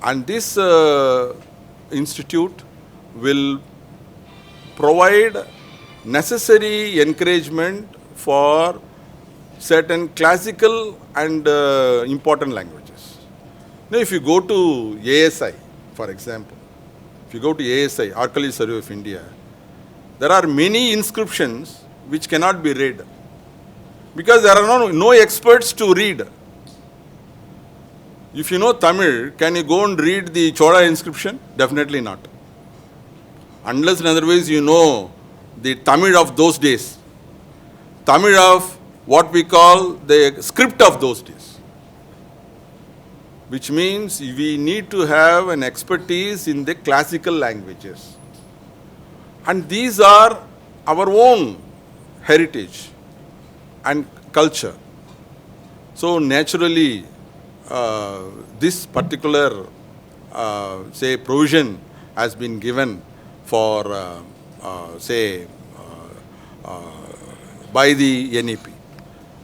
and this institute will provide necessary encouragement for certain classical and important languages. Now if you go to ASI, for example, if you go to ASI, Archaeology Survey of India, there are many inscriptions which cannot be read because there are no experts to read. If you know Tamil, can you go and read the Chola inscription? Definitely not. Unless and otherwise you know the Tamil of those days. Tamil of what we call the script of those days. Which means we need to have an expertise in the classical languages. And these are our own heritage and culture. So naturally, this particular, say, provision has been given for, by the NEP.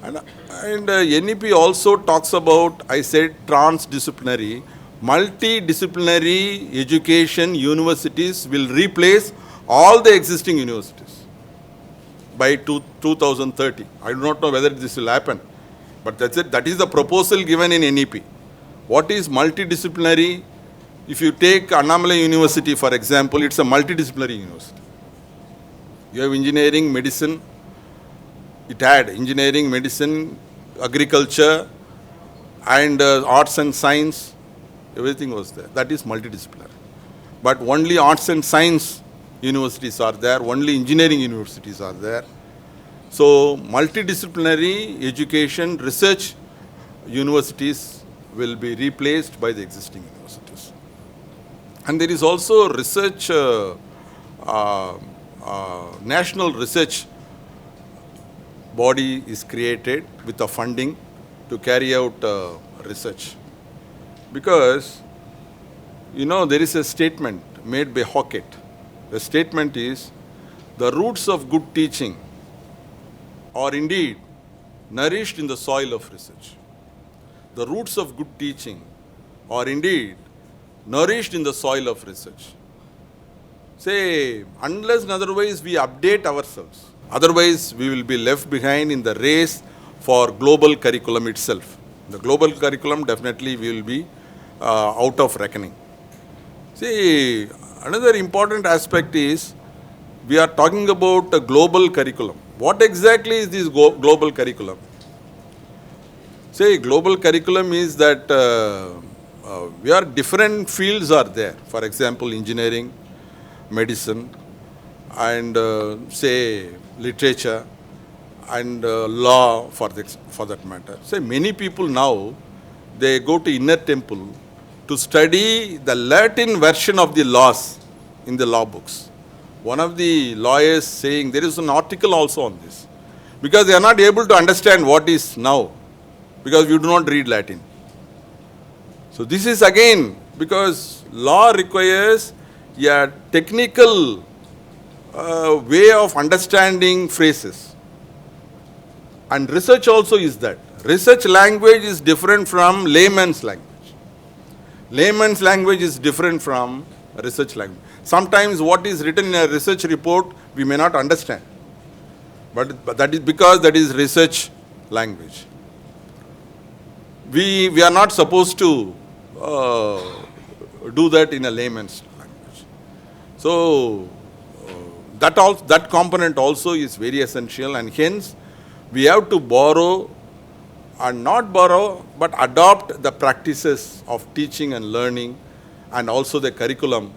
And NEP also talks about, I said, transdisciplinary, multidisciplinary education universities will replace all the existing universities by 2030. I do not know whether this will happen, but that's it. That is the proposal given in NEP. What is multidisciplinary? If you take Annamalai University, for example, it's a multidisciplinary university. You have engineering, medicine. It had engineering, medicine, agriculture, and arts and science. Everything was there. That is multidisciplinary. But only arts and science universities are there. Only engineering universities are there. So multidisciplinary education, research universities will be replaced by the existing universities. And there is also research, national research body is created with the funding to carry out research. Because, there is a statement made by Hockett. The statement is, the roots of good teaching are indeed nourished in the soil of research. The roots of good teaching are indeed nourished in the soil of research. Say, unless and otherwise we update ourselves, otherwise we will be left behind in the race for global curriculum itself. The global curriculum definitely will be out of reckoning. See, another important aspect is we are talking about a global curriculum. What exactly is this global curriculum? Say, global curriculum is that different fields are there. For example, engineering, medicine, and say literature, and law for that matter. Say, many people now, they go to inner temple to study the Latin version of the laws in the law books. One of the lawyers saying, there is an article also on this, because they are not able to understand what is now, because we do not read Latin. So this is again, because law requires a technical way of understanding phrases. And research also is that. Research language is different from layman's language. Layman's language is different from research language. Sometimes what is written in a research report, we may not understand. But that is because that is research language. We are not supposed to do that in a layman's language. So that component also is very essential, and hence we have to borrow, and not borrow, but adopt the practices of teaching and learning, and also the curriculum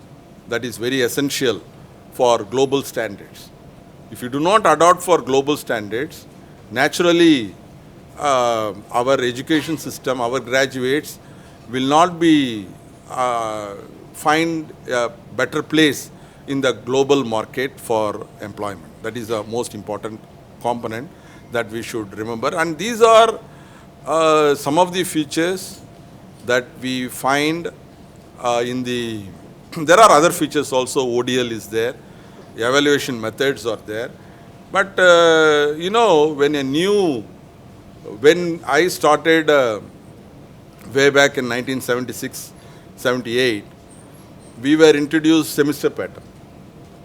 that is very essential for global standards. If you do not adopt for global standards, naturally our education system, our graduates will not be find a better place in the global market for employment. That is the most important component that we should remember. And these are some of the features that we find in the, there are other features also. ODL is there, evaluation methods are there. But when I started way back in 1976-78, we were introduced semester pattern.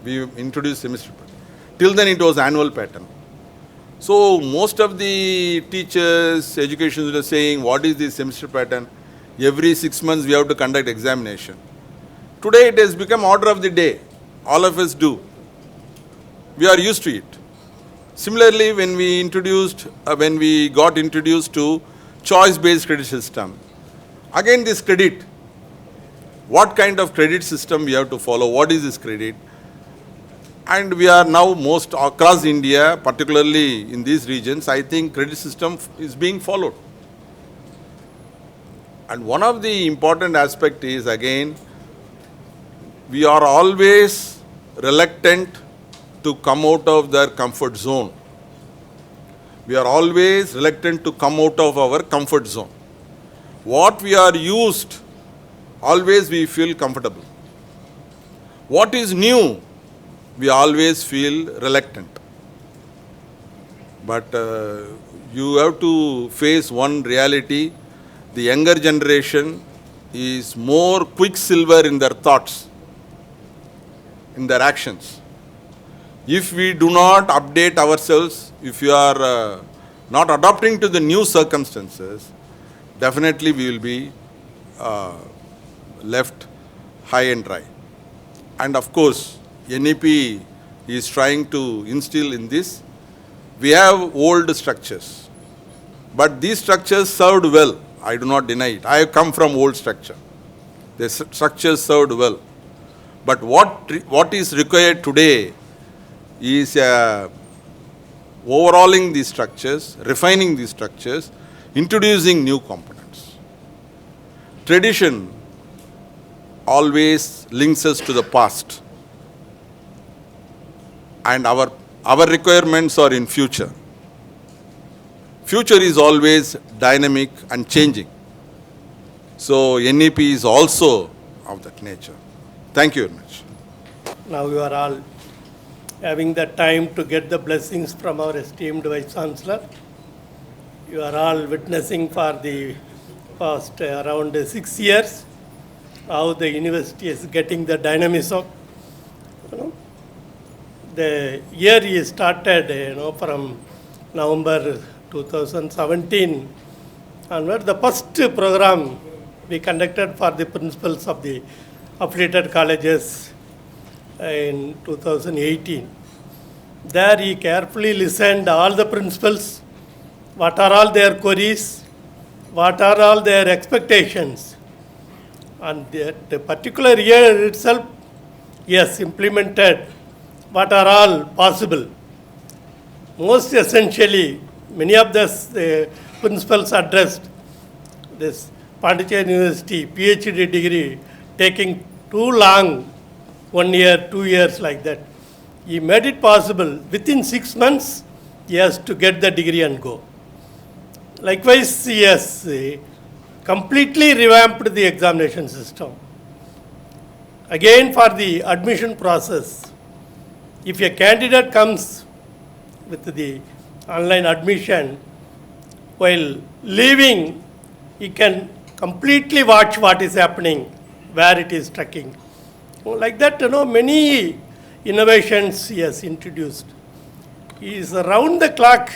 We introduced semester pattern. Till then it was annual pattern. So most of the teachers, education were saying, what is this semester pattern? Every 6 months we have to conduct examination. Today it has become order of the day. All of us do. We are used to it. Similarly, when we got introduced to choice-based credit system, again this credit, what kind of credit system we have to follow, what is this credit? And we are now most across India, particularly in these regions, I think credit system is being followed. And one of the important aspect is, again, we are always reluctant to come out of their comfort zone. We are always reluctant to come out of our comfort zone. What we are used, always we feel comfortable. What is new, we always feel reluctant. But you have to face one reality. The younger generation is more quicksilver in their thoughts, in their actions. If we do not update ourselves, if you are not adapting to the new circumstances, definitely we will be left high and dry. And of course, NEP is trying to instill in this. We have old structures, but these structures served well. I do not deny it. I have come from old structure. The structures served well. But what is required today is overhauling these structures, refining these structures, introducing new components. Tradition always links us to the past, and our requirements are in future. Future is always dynamic and changing. So NEP is also of that nature. Thank you very much. Now you are all having the time to get the blessings from our esteemed Vice Chancellor. You are all witnessing for the past around 6 years how the university is getting the dynamism. The year is started, from November 2017 onward. The first program we conducted for the principals of the affiliated colleges in 2018. There he carefully listened all the principals, what are all their queries, what are all their expectations. And the particular year itself, he has implemented what are all possible. Most essentially, many of the principals addressed this Pondicherry University PhD degree taking too long, 1 year, 2 years like that. He made it possible. Within 6 months, he has to get the degree and go. Likewise, he has completely revamped the examination system. Again, for the admission process, if a candidate comes with the online admission, while leaving, he can completely watch what is happening, where it is tracking. Like that, many innovations he has introduced. He is around the clock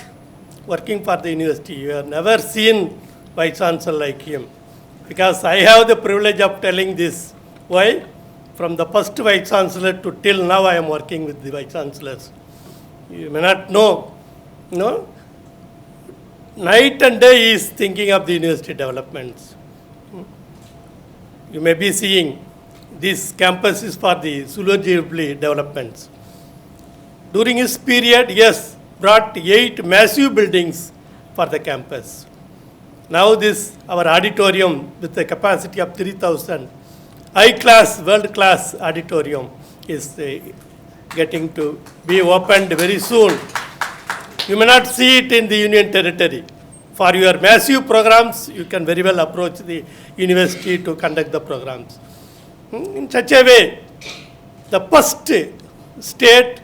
working for the university. You have never seen Vice Chancellor like him. Because I have the privilege of telling this. Why? From the first Vice Chancellor to till now, I am working with the Vice Chancellors. You may not know, night and day he is thinking of the university developments. You may be seeing this campus is for the zoology developments. During his period, yes, brought 8 massive buildings for the campus. Now this, our auditorium with the capacity of 3,000, high-class, world-class auditorium is getting to be opened very soon. You may not see it in the Union Territory. For your massive programs, you can very well approach the university to conduct the programs. In such a way, the first state,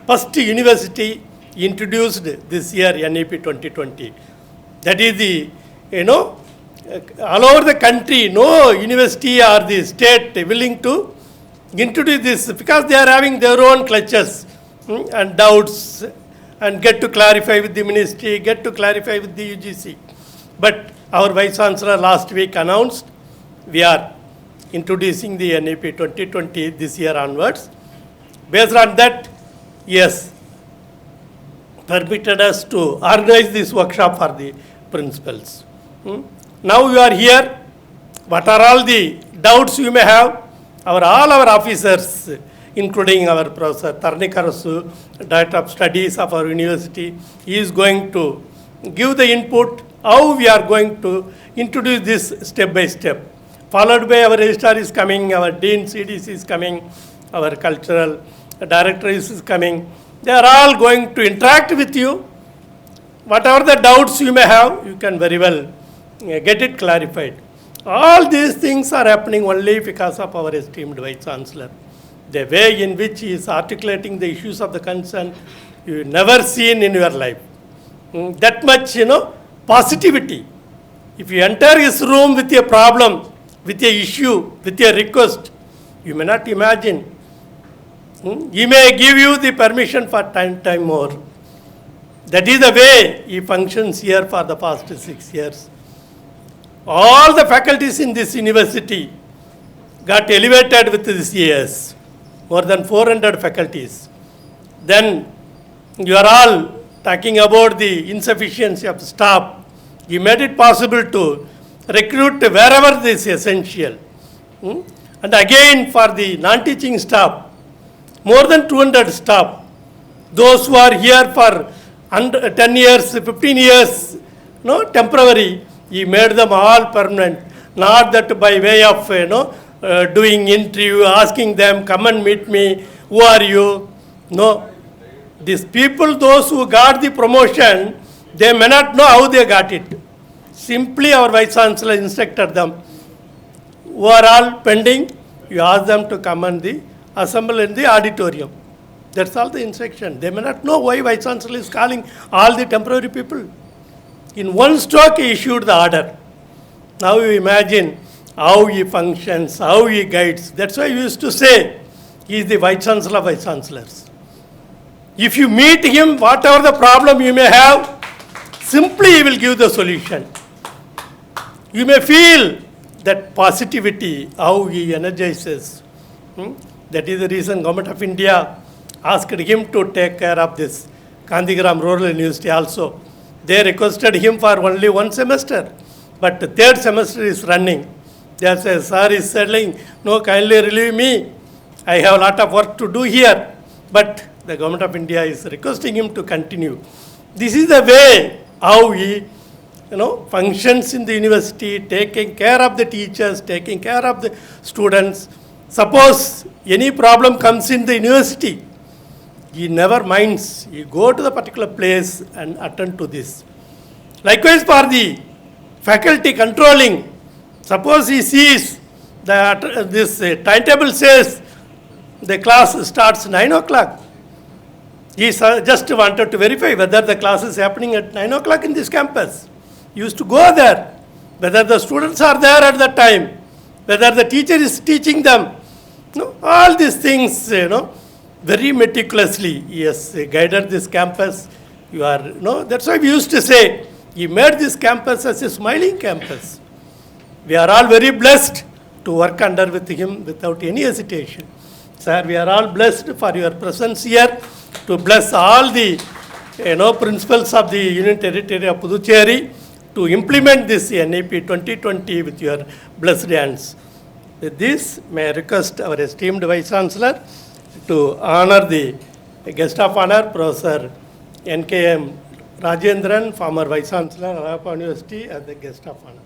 first university introduced this year NEP 2020. That is the, all over the country, no university or the state willing to introduce this because they are having their own clutches and doubts and get to clarify with the ministry, get to clarify with the UGC. But our Vice Chancellor last week announced we are introducing the NEP 2020 this year onwards. Based on that, yes, permitted us to organize this workshop for the principals. Now you are here. What are all the doubts you may have? All our officers, including our Professor Tarnikarasu, Director of Studies of our university, he is going to give the input how we are going to introduce this step by step. Followed by our registrar is coming, our Dean CDC is coming, our cultural director is coming. They are all going to interact with you. Whatever the doubts you may have, you can very well get it clarified. All these things are happening only because of our esteemed Vice Chancellor. The way in which he is articulating the issues of the concern, you never seen in your life. That much, positivity. If you enter his room with a problem, with a issue, with a request, you may not imagine. He may give you the permission for time more. That is the way he functions here for the past 6 years. All the faculties in this university got elevated with this years, more than 400 faculties. Then you are all talking about the insufficiency of staff. He made it possible to recruit wherever this is essential. And again for the non-teaching staff, more than 200 staff, those who are here for 10 years, 15 years, temporary, he made them all permanent. Not that by way of, doing interview, asking them, come and meet me, who are you? No. These people, those who got the promotion, they may not know how they got it. Simply our Vice Chancellor instructed them, who are all pending, you ask them to come and assemble in the auditorium. That's all the instruction. They may not know why Vice Chancellor is calling all the temporary people. In one stroke, he issued the order. Now you imagine how he functions, how he guides. That's why we used to say, he is the Vice Chancellor of Vice Chancellors. If you meet him, whatever the problem you may have, simply he will give the solution. You may feel that positivity, how he energizes. That is the reason Government of India asked him to take care of this Gandhigram Rural University also. They requested him for only 1 semester, but the 3rd semester is running. They say, sir is saying, no, kindly relieve me. I have a lot of work to do here. But the Government of India is requesting him to continue. This is the way how he functions in the university, taking care of the teachers, taking care of the students. Suppose any problem comes in the university, he never minds. He go to the particular place and attend to this. Likewise for the faculty controlling, suppose he sees that this timetable says the class starts 9 o'clock. He just wanted to verify whether the class is happening at 9 o'clock in this campus. He used to go there, whether the students are there at that time, whether the teacher is teaching them. All these things, very meticulously, he has guided this campus. That's why we used to say, he made this campus as a smiling campus. We are all very blessed to work under with him without any hesitation. Sir, we are all blessed for your presence here, to bless all the principals of the Union Territory of Pondicherry to implement this NEP 2020 with your blessed hands. With this, may I request our esteemed Vice Chancellor to honor the guest of honor, Professor NKM Rajendran, former Vice Chancellor, Alappa University, as the guest of honor.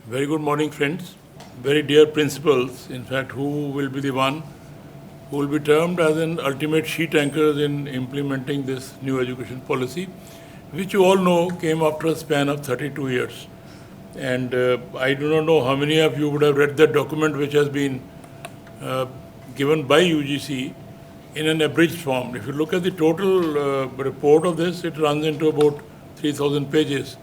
Very good morning, friends. Very dear principals, in fact, who will be the one who will be termed as an ultimate sheet anchors in implementing this new education policy, which you all know came after a span of 32 years. And I do not know how many of you would have read that document which has been given by UGC in an abridged form. If you look at the total report of this, it runs into about 3,000 pages.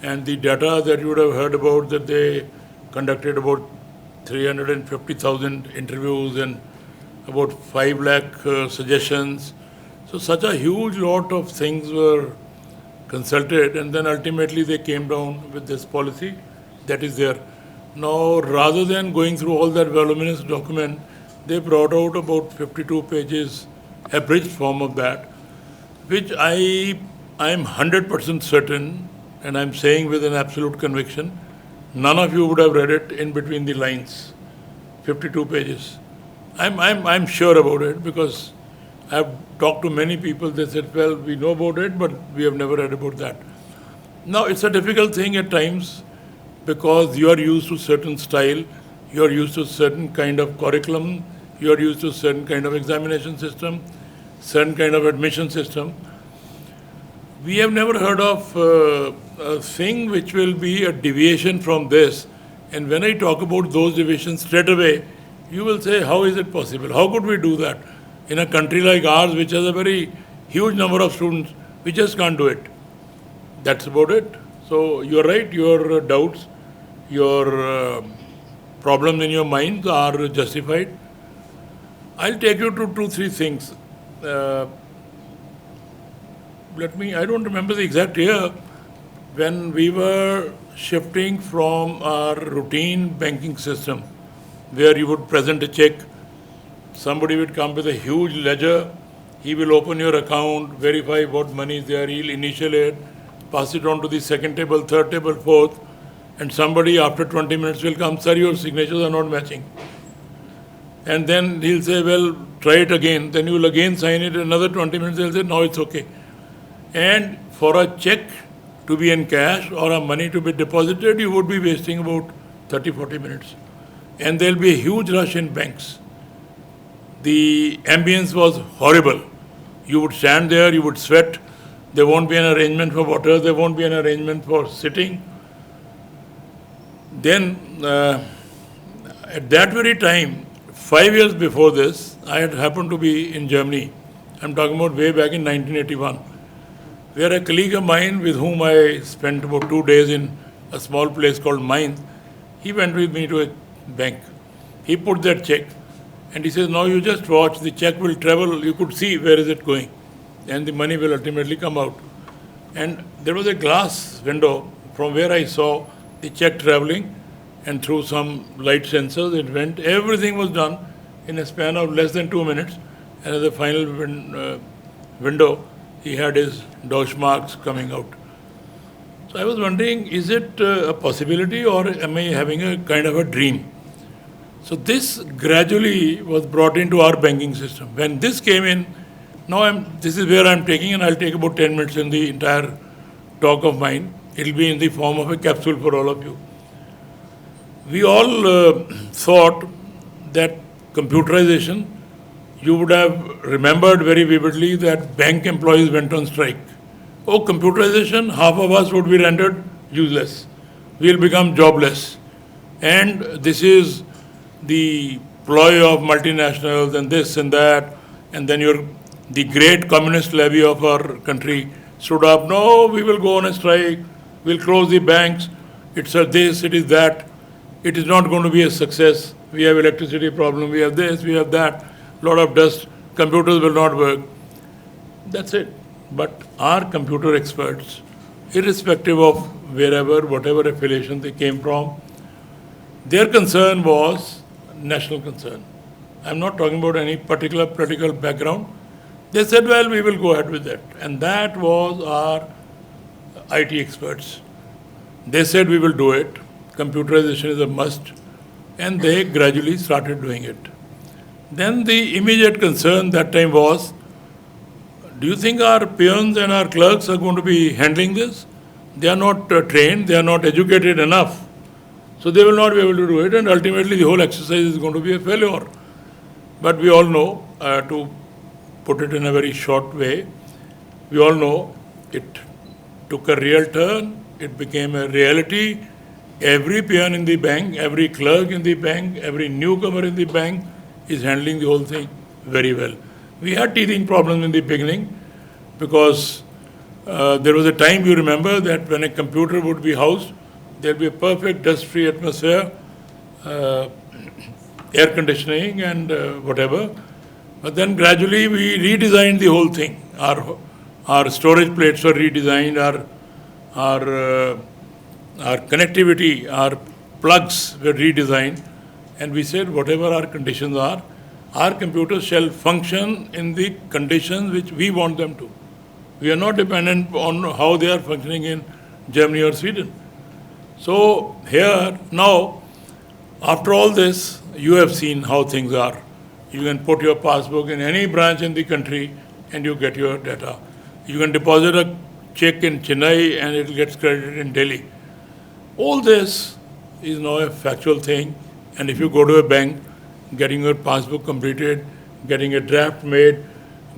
And the data that you would have heard about, that they conducted about 350,000 interviews and about 5 lakh suggestions. So such a huge lot of things were consulted, and then ultimately they came down with this policy that is there. Now, rather than going through all that voluminous document, they brought out about 52 pages abridged form of that, which I am 100% certain, and I'm saying with an absolute conviction, none of you would have read it in between the lines, 52 pages. I'm sure about it, because I've talked to many people, they said, well, we know about it, but we have never read about that. Now, it's a difficult thing at times because you are used to certain style, you are used to certain kind of curriculum, you are used to certain kind of examination system, certain kind of admission system. We have never heard of a thing which will be a deviation from this. And when I talk about those deviations straight away, you will say, how is it possible? How could we do that? In a country like ours, which has a very huge number of students, we just can't do it. That's about it. So you're right, your doubts, your problems in your mind are justified. I'll take you to 2-3 things. I don't remember the exact year, when we were shifting from our routine banking system, where you would present a check, somebody would come with a huge ledger, he will open your account, verify what money is there, he'll initial it, pass it on to the second table, third table, fourth, and somebody after 20 minutes will come, sir, your signatures are not matching. And then he'll say, well, try it again. Then you will again sign it, another 20 minutes, they'll say, no, it's okay. And for a check to be in cash or a money to be deposited, you would be wasting about 30-40 minutes. And there'll be a huge rush in banks. The ambience was horrible. You would stand there, you would sweat. There won't be an arrangement for water, there won't be an arrangement for sitting. Then, at that very time, 5 years before this, I had happened to be in Germany. I'm talking about way back in 1981, where a colleague of mine with whom I spent about 2 days in a small place called Mainz, he went with me to a bank. He put that check and he says, now you just watch, the check will travel, you could see where is it going, and the money will ultimately come out. And there was a glass window from where I saw the check traveling, and through some light sensors it went. Everything was done in a span of less than 2 minutes, and at the final window, he had his Deutsch marks coming out. So I was wondering, is it a possibility or am I having a kind of a dream? So this gradually was brought into our banking system. When this came in, this is where I'm taking, and I'll take about 10 minutes in the entire talk of mine. It'll be in the form of a capsule for all of you. We all thought that computerization, you would have remembered very vividly that bank employees went on strike. Oh, computerization, half of us would be rendered useless. We'll become jobless. And this is the ploy of multinationals and this and that. And then the great communist levy of our country stood up. No, we will go on a strike. We'll close the banks. It's a this, it is that. It is not going to be a success. We have electricity problem. We have this, we have that. Lot of dust. Computers will not work. That's it. But our computer experts, irrespective of wherever, whatever affiliation they came from, their concern was national concern. I'm not talking about any particular political background. They said, well, we will go ahead with that. And that was our IT experts. They said, we will do it. Computerization is a must. And they gradually started doing it. Then the immediate concern that time was, do you think our peons and our clerks are going to be handling this? They are not trained, they are not educated enough. So they will not be able to do it, and ultimately the whole exercise is going to be a failure. But we all know, to put it in a very short way, we all know it took a real turn, it became a reality. Every peon in the bank, every clerk in the bank, every newcomer in the bank is handling the whole thing very well. We had teething problems in the beginning because there was a time, you remember, that when a computer would be housed, there would be a perfect dust-free atmosphere, air conditioning and whatever. But then gradually we redesigned the whole thing. Our storage plates were redesigned, our connectivity, our plugs were redesigned, and we said whatever our conditions are, our computers shall function in the conditions which we want them to. We are not dependent on how they are functioning in Germany or Sweden. So here, now, after all this, you have seen how things are. You can put your passbook in any branch in the country and you get your data. You can deposit a check in Chennai and it gets credited in Delhi. All this is now a factual thing, and if you go to a bank, getting your passbook completed, getting a draft made,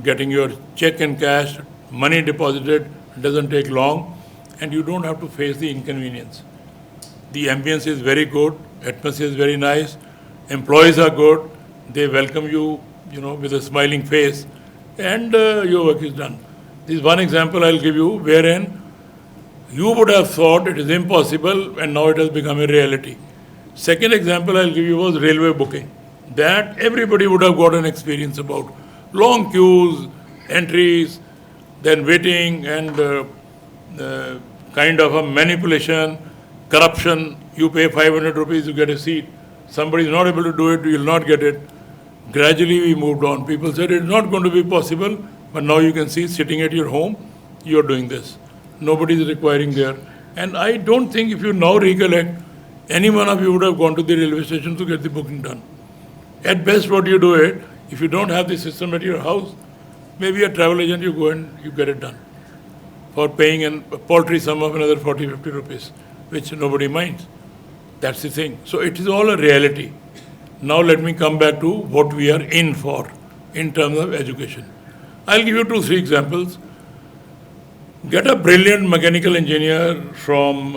getting your check and cash, money deposited, doesn't take long, and you don't have to face the inconvenience. The ambience is very good, atmosphere is very nice, employees are good, they welcome you, with a smiling face, and your work is done. This is one example I'll give you wherein you would have thought it is impossible and now it has become a reality. Second example I'll give you was railway booking. That everybody would have got an experience about. Long queues, entries, then waiting and kind of a manipulation, corruption. You pay 500 rupees, you get a seat. Somebody is not able to do it, you will not get it. Gradually we moved on. People said it's not going to be possible, but now you can see sitting at your home, you are doing this. Nobody is requiring there. And I don't think if you now recollect, any one of you would have gone to the railway station to get the booking done. At best, what you do it, if you don't have the system at your house, maybe a travel agent, you go and you get it done for paying a paltry sum of another 40, 50 rupees, which nobody minds. That's the thing. So it is all a reality. Now let me come back to what we are in for in terms of education. I'll give you 2-3 examples. Get a brilliant mechanical engineer from,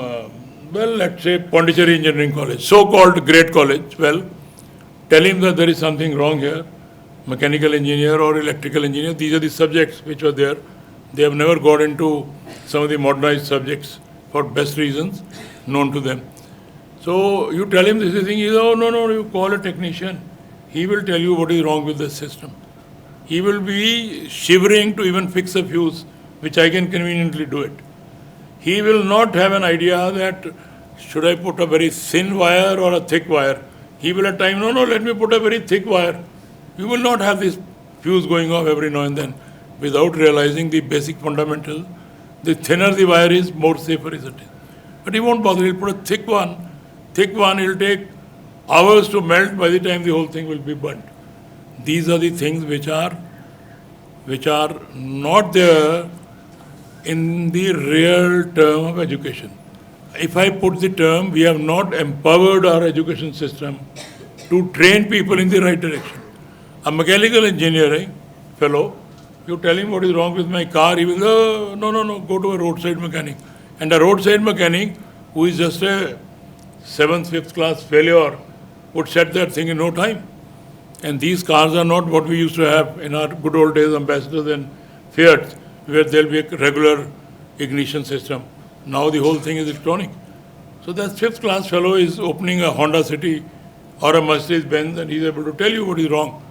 let's say Pondicherry Engineering College, so-called great college. Well, tell him that there is something wrong here. Mechanical engineer or electrical engineer, these are the subjects which were there. They have never got into some of the modernized subjects for best reasons known to them. So you tell him this is the thing, he says, oh no, you call a technician. He will tell you what is wrong with the system. He will be shivering to even fix a fuse, which I can conveniently do it. He will not have an idea that should I put a very thin wire or a thick wire. He will at times, no, let me put a very thick wire. You will not have this fuse going off every now and then without realizing the basic fundamentals. The thinner the wire is, more safer is it. But he won't bother, he'll put a thick one. Thick one, it'll take hours to melt by the time the whole thing will be burnt. These are the things which are not there in the real term of education. If I put the term, we have not empowered our education system to train people in the right direction. A mechanical engineering fellow, you tell him what is wrong with my car, he will go, no, go to a roadside mechanic. And a roadside mechanic who is just a 7th, 5th class failure would set that thing in no time. And these cars are not what we used to have in our good old days, Ambassadors and Fiat, where there will be a regular ignition system. Now the whole thing is electronic. So that 5th class fellow is opening a Honda City or a Mercedes-Benz and he's able to tell you what is wrong.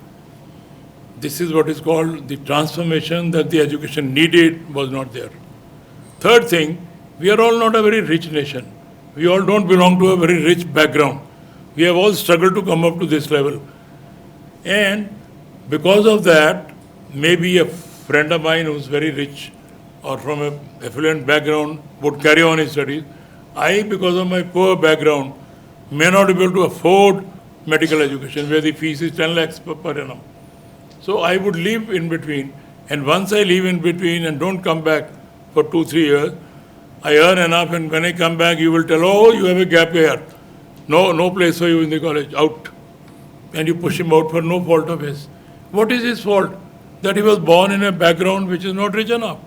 This is what is called the transformation that the education needed was not there. Third thing, we are all not a very rich nation. We all don't belong to a very rich background. We have all struggled to come up to this level. And because of that, maybe a friend of mine who's very rich or from an affluent background would carry on his studies. I, because of my poor background, may not be able to afford medical education where the fees is 10 lakhs per annum. So I would leave in between, and once I leave in between and don't come back for 2-3 years, I earn enough, and when I come back, you will tell, oh, you have a gap here. No place for you in the college, out. And you push him out for no fault of his. What is his fault? That he was born in a background which is not rich enough.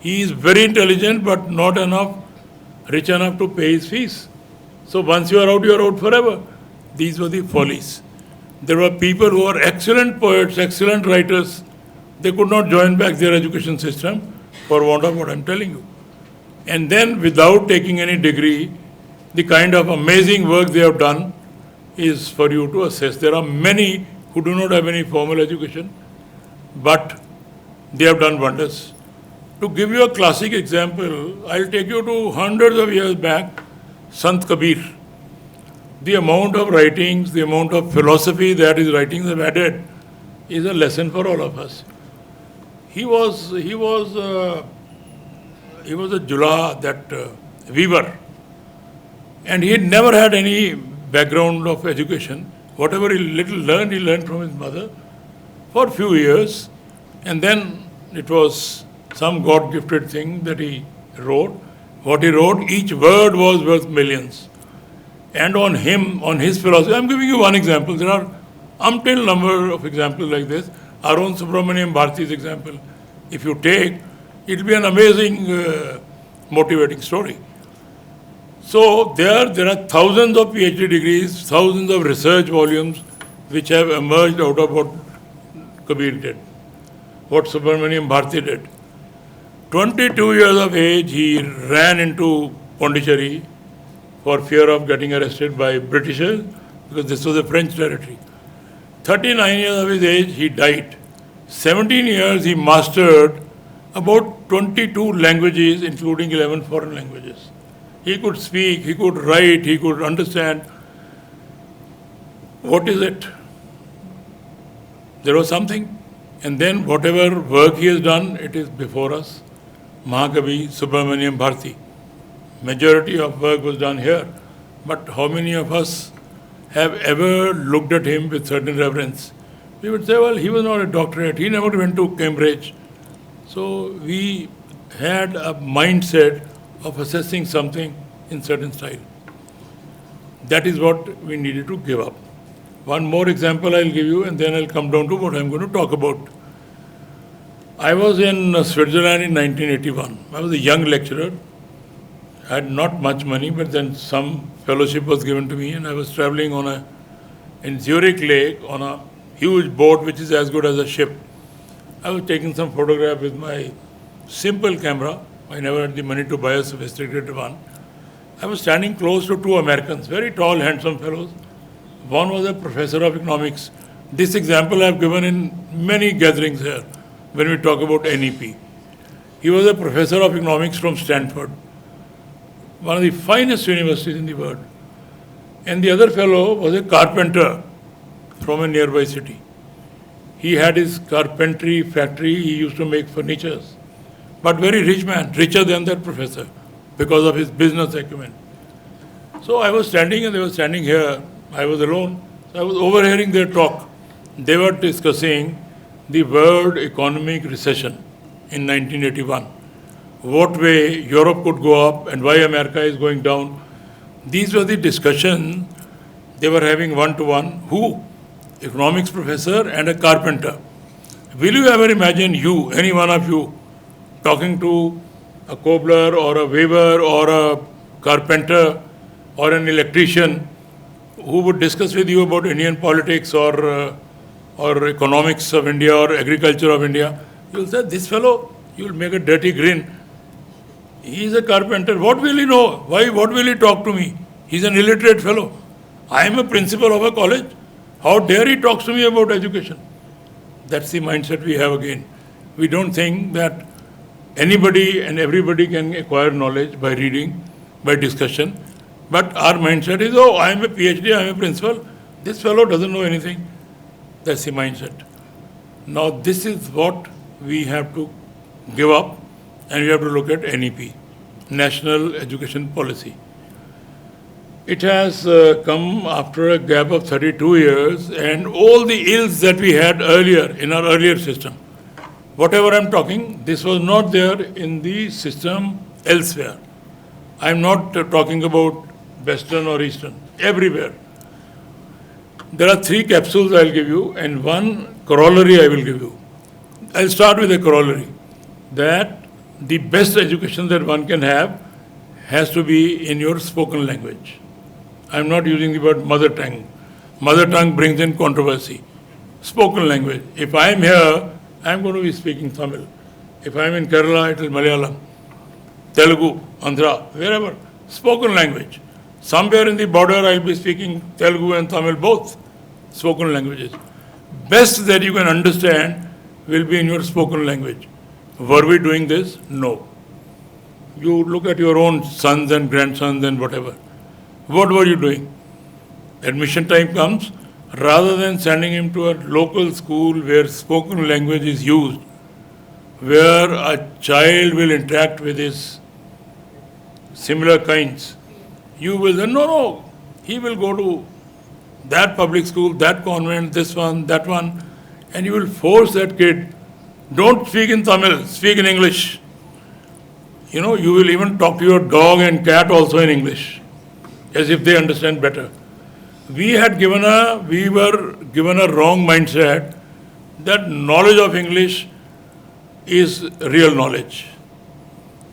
He is very intelligent, but not rich enough to pay his fees. So once you are out forever. These were the follies. There were people who are excellent poets, excellent writers. They could not join back their education system for want of what I'm telling you. And then without taking any degree, the kind of amazing work they have done is for you to assess. There are many who do not have any formal education, but they have done wonders. To give you a classic example, I'll take you to hundreds of years back, Sant Kabir. The amount of writings, the amount of philosophy that his writings have added is a lesson for all of us. He was a Jula, that weaver, and he had never had any background of education. Whatever he learned from his mother, for a few years, and then it was some God-gifted thing that he wrote. What he wrote, each word was worth millions. And on him, on his philosophy, I'm giving you one example. There are umpteen number of examples like this. Our own Subramaniam Bharati's example, if you take, it will be an amazing, motivating story. So there are thousands of PhD degrees, thousands of research volumes which have emerged out of what Kabir did, what Subramaniam Bharati did. 22 years of age, he ran into Pondicherry for fear of getting arrested by Britishers, because this was a French territory. 39 years of his age, he died. 17 years, he mastered about 22 languages, including 11 foreign languages. He could speak, he could write, he could understand. What is it? There was something. And then whatever work he has done, it is before us. Mahakavi Subramaniam Bharati. Majority of work was done here. But how many of us have ever looked at him with certain reverence? We would say, well, he was not a doctorate. He never went to Cambridge. So we had a mindset of assessing something in certain style. That is what we needed to give up. One more example I'll give you, and then I'll come down to what I'm going to talk about. I was in Switzerland in 1981. I was a young lecturer. I had not much money, but then some fellowship was given to me, and I was traveling in Zurich Lake on a huge boat which is as good as a ship. I was taking some photograph with my simple camera. I never had the money to buy a sophisticated one. I was standing close to two Americans, very tall, handsome fellows. One was a professor of economics. This example I have given in many gatherings here when we talk about NEP. He was a professor of economics from Stanford, one of the finest universities in the world. And the other fellow was a carpenter from a nearby city. He had his carpentry factory, he used to make furnitures. But very rich man, richer than that professor, because of his business acumen. So I was standing and they were standing here. I was alone. So I was overhearing their talk. They were discussing the world economic recession in 1981. What way Europe could go up and why America is going down. These were the discussions they were having one-to-one. Who? Economics professor and a carpenter. Will you ever imagine you, any one of you, talking to a cobbler or a weaver or a carpenter or an electrician who would discuss with you about Indian politics or economics of India or agriculture of India? You'll say, this fellow, you'll make a dirty grin. He is a carpenter. What will he know? Why? What will he talk to me? He's an illiterate fellow. I am a principal of a college. How dare he talks to me about education? That's the mindset we have again. We don't think that anybody and everybody can acquire knowledge by reading, by discussion. But our mindset is, oh, I am a PhD, I am a principal. This fellow doesn't know anything. That's the mindset. Now, this is what we have to give up, and we have to look at NEP, National Education Policy. It has come after a gap of 32 years, and all the ills that we had earlier, in our earlier system. Whatever I'm talking, this was not there in the system elsewhere. I'm not talking about Western or Eastern, everywhere. There are 3 capsules I'll give you, and one corollary I will give you. I'll start with a corollary, that the best education that one can have has to be in your spoken language. I'm not using the word mother tongue. Mother tongue brings in controversy. Spoken language. If I'm here, I'm going to be speaking Tamil. If I'm in Kerala, it is Malayalam, Telugu, Andhra, wherever. Spoken language. Somewhere in the border, I'll be speaking Telugu and Tamil both. Spoken languages. Best that you can understand will be in your spoken language. Were we doing this? No. You look at your own sons and grandsons and whatever. What were you doing? Admission time comes, rather than sending him to a local school where spoken language is used, where a child will interact with his similar kinds, you will say, no, he will go to that public school, that convent, this one, that one, and you will force that kid, don't speak in Tamil, speak in English. You know, you will even talk to your dog and cat also in English, as if they understand better. We were given a wrong mindset that knowledge of English is real knowledge.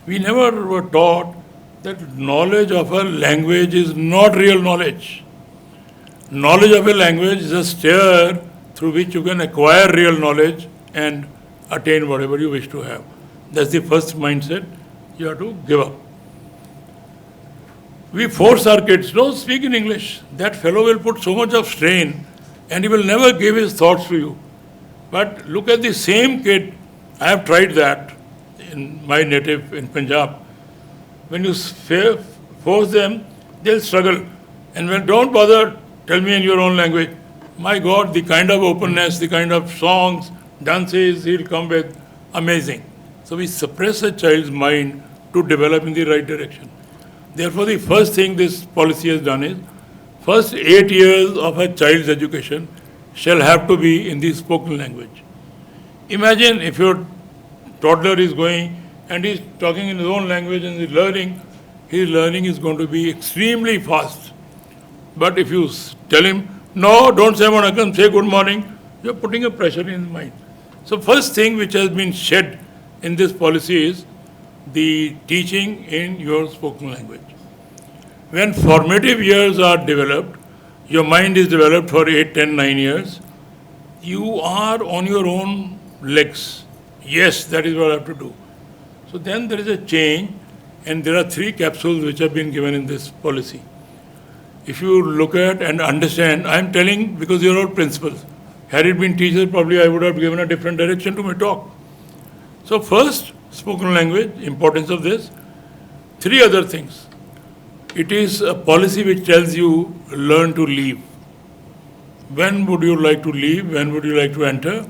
We never were taught that knowledge of a language is not real knowledge. Knowledge of a language is a stair through which you can acquire real knowledge and attain whatever you wish to have. That's the first mindset you have to give up. We force our kids, don't speak in English. That fellow will put so much of strain and he will never give his thoughts to you. But look at the same kid, I have tried that in my native in Punjab. When you force them, they'll struggle. And when don't bother, tell me in your own language. My God, the kind of openness, the kind of songs, dances he'll come with, amazing. So we suppress a child's mind to develop in the right direction. Therefore, the first thing this policy has done is, first 8 years of a child's education shall have to be in the spoken language. Imagine if your toddler is going and he's talking in his own language and his learning is going to be extremely fast. But if you tell him, no, don't say Vanakkam, say good morning, you're putting a pressure in his mind. So first thing which has been shed in this policy is the teaching in your spoken language. When formative years are developed, your mind is developed for 8, 10, 9 years, you are on your own legs. Yes, that is what I have to do. So then there is a change, and there are 3 capsules which have been given in this policy. If you look at and understand, I am telling because you are all principals. Had it been teachers, probably I would have given a different direction to my talk. So first, spoken language, importance of this. 3 other things. It is a policy which tells you, learn to leave. When would you like to leave? When would you like to enter?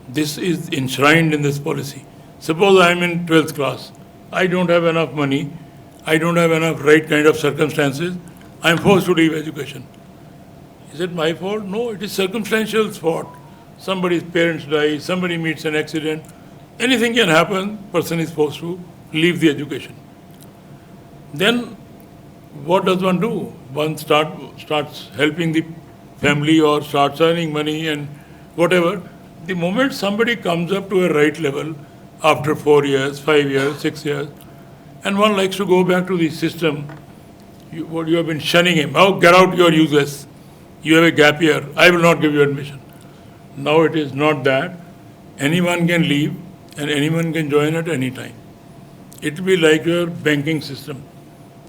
This is enshrined in this policy. Suppose I am in 12th class. I don't have enough money. I don't have enough right kind of circumstances. I am forced to leave education. Is it my fault? No, it is circumstantial fault. Somebody's parents die, somebody meets an accident. Anything can happen, person is forced to leave the education. Then what does one do? One starts helping the family or starts earning money and whatever. The moment somebody comes up to a right level after 4 years, 5 years, 6 years, and one likes to go back to the system, you have been shunning him. Oh, get out, you are useless. You have a gap year. I will not give you admission. Now it is not that. Anyone can leave and anyone can join at any time. It will be like your banking system,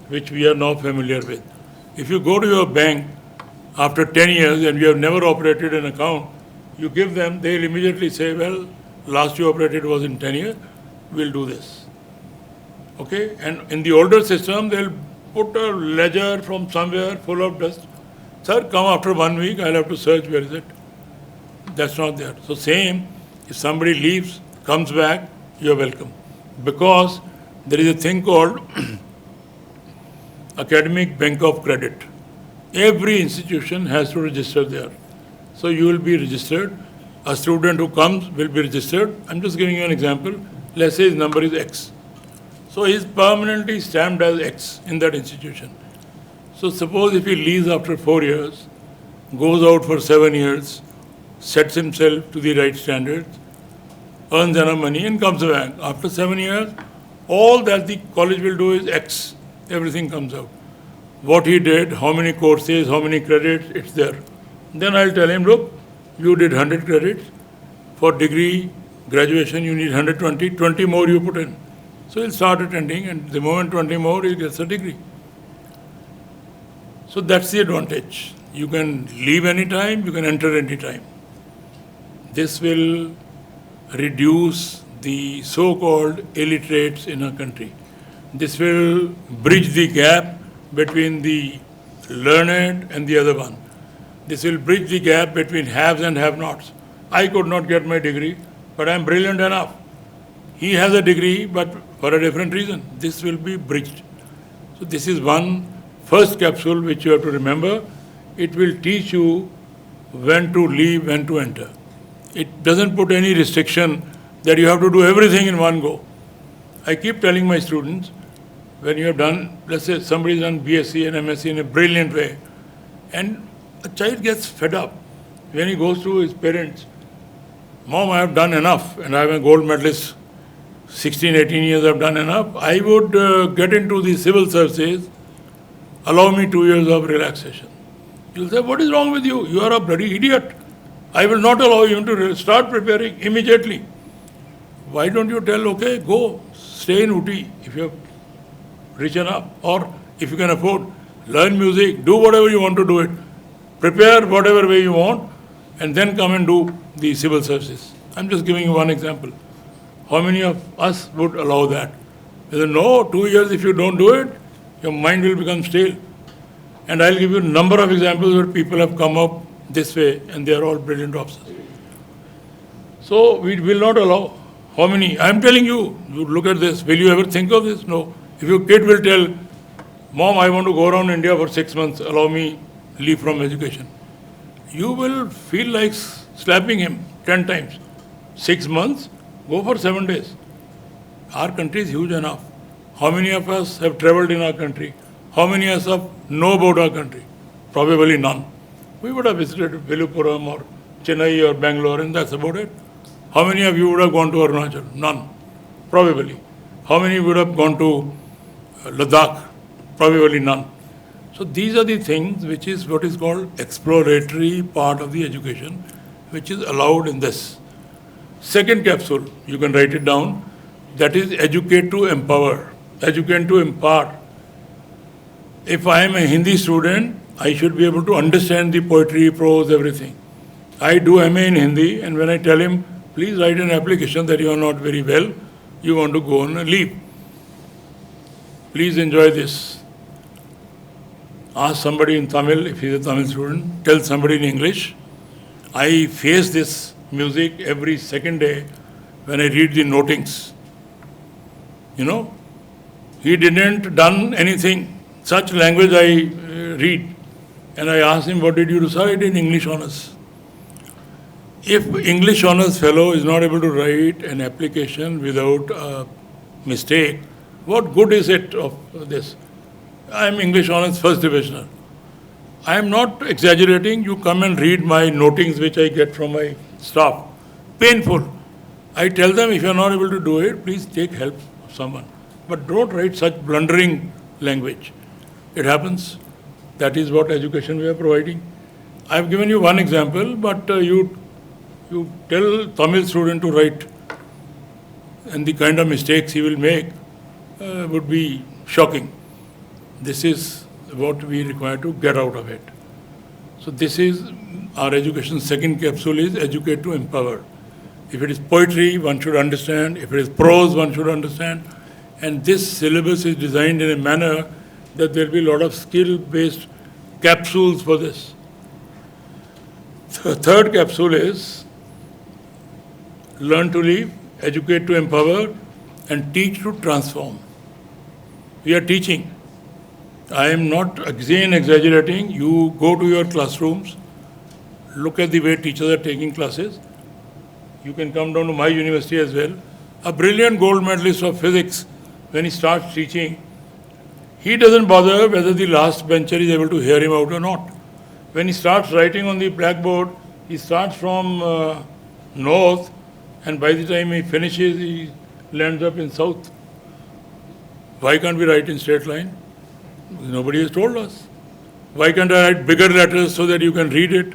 which we are now familiar with. If you go to your bank after 10 years and you have never operated an account, you give them, they will immediately say, well, last you operated was in 10 years, we'll do this. Okay? And in the older system, they'll put a ledger from somewhere full of dust. Sir, come after 1 week, I'll have to search, where is it? That's not there. So same, if somebody leaves, comes back, you're welcome. Because there is a thing called Academic Bank of Credit. Every institution has to register there. So you will be registered. A student who comes will be registered. I'm just giving you an example. Let's say his number is X. So he is permanently stamped as X in that institution. So suppose if he leaves after 4 years, goes out for 7 years, sets himself to the right standards, earns enough money and comes back. After 7 years, all that the college will do is X. Everything comes out. What he did, how many courses, how many credits, it's there. Then I'll tell him, look, you did 100 credits. For degree, graduation, you need 120. 20 more you put in. So he'll start attending, and the moment 20 more, he gets a degree. So that's the advantage. You can leave anytime, you can enter anytime. This will reduce the so-called illiterates in our country. This will bridge the gap between the learned and the other one. This will bridge the gap between haves and have-nots. I could not get my degree, but I am brilliant enough. He has a degree, but for a different reason. This will be bridged. So this is one first capsule which you have to remember. It will teach you when to leave, when to enter. doesn't put any restriction that you have to do everything in one go. I keep telling my students, when you have done, let's say somebody's done BSc and MSc in a brilliant way, and a child gets fed up when he goes to his parents, Mom, I have done enough, and I am a gold medalist, 16, 18 years I have done enough. I would get into the civil services, allow me 2 years of relaxation. You'll say, what is wrong with you? You are a bloody idiot. I will not allow you to start preparing immediately. Why don't you tell, okay, go, stay in Uti if you have rich enough, or if you can afford, learn music, do whatever you want to do it, prepare whatever way you want, and then come and do the civil services. I'm just giving you one example. How many of us would allow that? They say, no, 2 years if you don't do it, your mind will become stale. And I'll give you a number of examples where people have come up this way and they are all brilliant officers. So we will not allow. How many? I'm telling you, you look at this. Will you ever think of this? No. If your kid will tell, Mom, I want to go around India for 6 months, allow me leave from education. You will feel like slapping him 10 times. 6 months, go for 7 days. Our country is huge enough. How many of us have traveled in our country? How many of us know about our country? Probably none. We would have visited Vilupuram or Chennai or Bangalore, and that's about it. How many of you would have gone to Arunachal? None. Probably. How many would have gone to Ladakh? Probably none. So these are the things which is what is called exploratory part of the education, which is allowed in this. Second capsule, you can write it down, that is educate to empower, educate to impart. If I am a Hindi student, I should be able to understand the poetry, prose, everything. I do MA in Hindi, and when I tell him, please write an application that you are not very well, you want to go on a leave. Please enjoy this. Ask somebody in Tamil, if he's a Tamil student, tell somebody in English. I face this music every second day when I read the notings. You know, he didn't done anything. Such language I read. And I asked him, what did you do? Sir, I did English honors. If English honors fellow is not able to write an application without a mistake, what good is it of this? I am English honors first divisioner. I am not exaggerating. You come and read my notings which I get from my staff. Painful. I tell them, if you are not able to do it, please take help of someone. But don't write such blundering language. It happens. That is what education we are providing. I have given you one example, but you tell Tamil student to write, and the kind of mistakes he will make would be shocking. This is what we require to get out of it. So this is our education. Second capsule is educate to empower. If it is poetry, one should understand. If it is prose, one should understand. And this syllabus is designed in a manner that there will be a lot of skill-based capsules for this. The third capsule is learn to live, educate to empower, and teach to transform. We are teaching. I am not again exaggerating. You go to your classrooms, look at the way teachers are taking classes. You can come down to my university as well. A brilliant gold medalist of physics, when he starts teaching, he doesn't bother whether the last bencher is able to hear him out or not. When he starts writing on the blackboard, he starts from north, and by the time he finishes, he lands up in south. Why can't we write in straight line? Nobody has told us. Why can't I write bigger letters so that you can read it?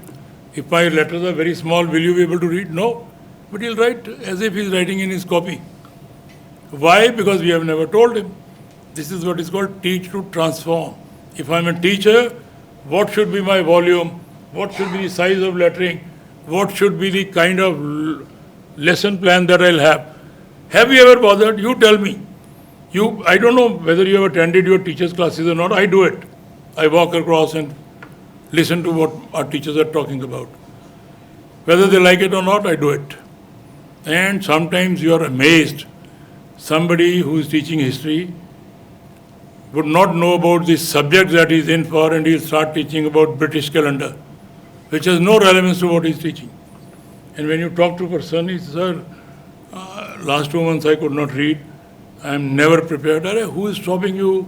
If my letters are very small, will you be able to read? No. But he'll write as if he's writing in his copy. Why? Because we have never told him. This is what is called teach to transform. If I'm a teacher, what should be my volume? What should be the size of lettering? What should be the kind of lesson plan that I'll have? Have you ever bothered? You tell me. I don't know whether you have attended your teachers' classes or not. I do it. I walk across and listen to what our teachers are talking about. Whether they like it or not, I do it. And sometimes you are amazed. Somebody who is teaching history would not know about the subject that he's in for, and he'll start teaching about British calendar, which has no relevance to what he's teaching. And when you talk to a person, he says, sir, last 2 months I could not read. I am never prepared. Who is stopping you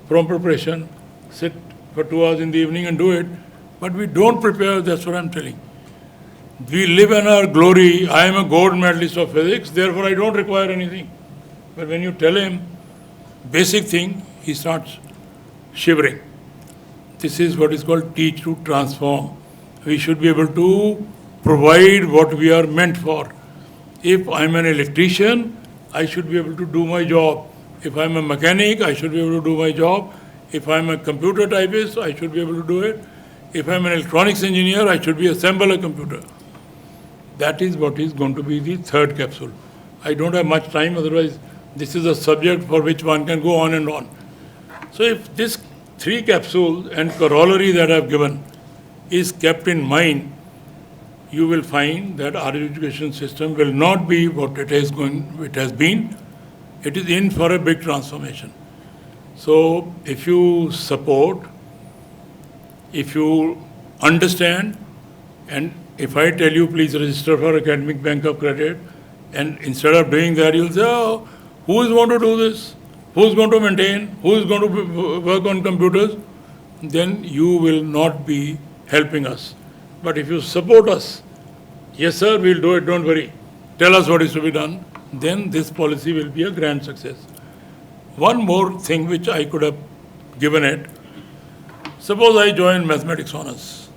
from preparation? Sit for 2 hours in the evening and do it. But we don't prepare, that's what I'm telling. We live in our glory. I am a gold medalist of physics, therefore I don't require anything. But when you tell him basic thing, he starts shivering. This is what is called teach to transform. We should be able to provide what we are meant for. If I'm an electrician, I should be able to do my job. If I'm a mechanic, I should be able to do my job. If I'm a computer typist, I should be able to do it. If I'm an electronics engineer, I should be assemble a computer. That is what is going to be the third capsule. I don't have much time, otherwise this is a subject for which one can go on and on. So if this 3 capsules and corollary that I have given is kept in mind, you will find that our education system will not be what it has been. It is in for a big transformation. So if you support, if you understand, and if I tell you please register for Academic Bank of Credit, and instead of doing that you'll say, oh, who is going to do this? Who is going to maintain? Who is going to work on computers? Then you will not be helping us. But if you support us, yes sir, we'll do it, don't worry, tell us what is to be done, then this policy will be a grand success. One more thing which I could have given it, suppose I join mathematics honors,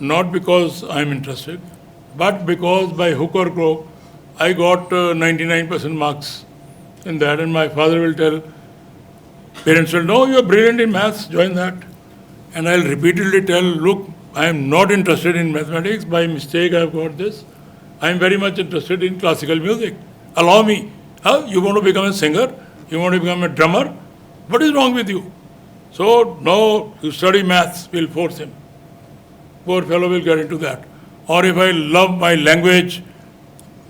not because I'm interested, but because by hook or crook, I got 99% marks in that, and my father will tell, parents will know, you're brilliant in maths, join that. And I'll repeatedly tell, look, I am not interested in mathematics, by mistake I have got this. I am very much interested in classical music. Allow me. Huh? You want to become a singer? You want to become a drummer? What is wrong with you? So, no, you study maths, we'll force him. Poor fellow will get into that. Or if I love my language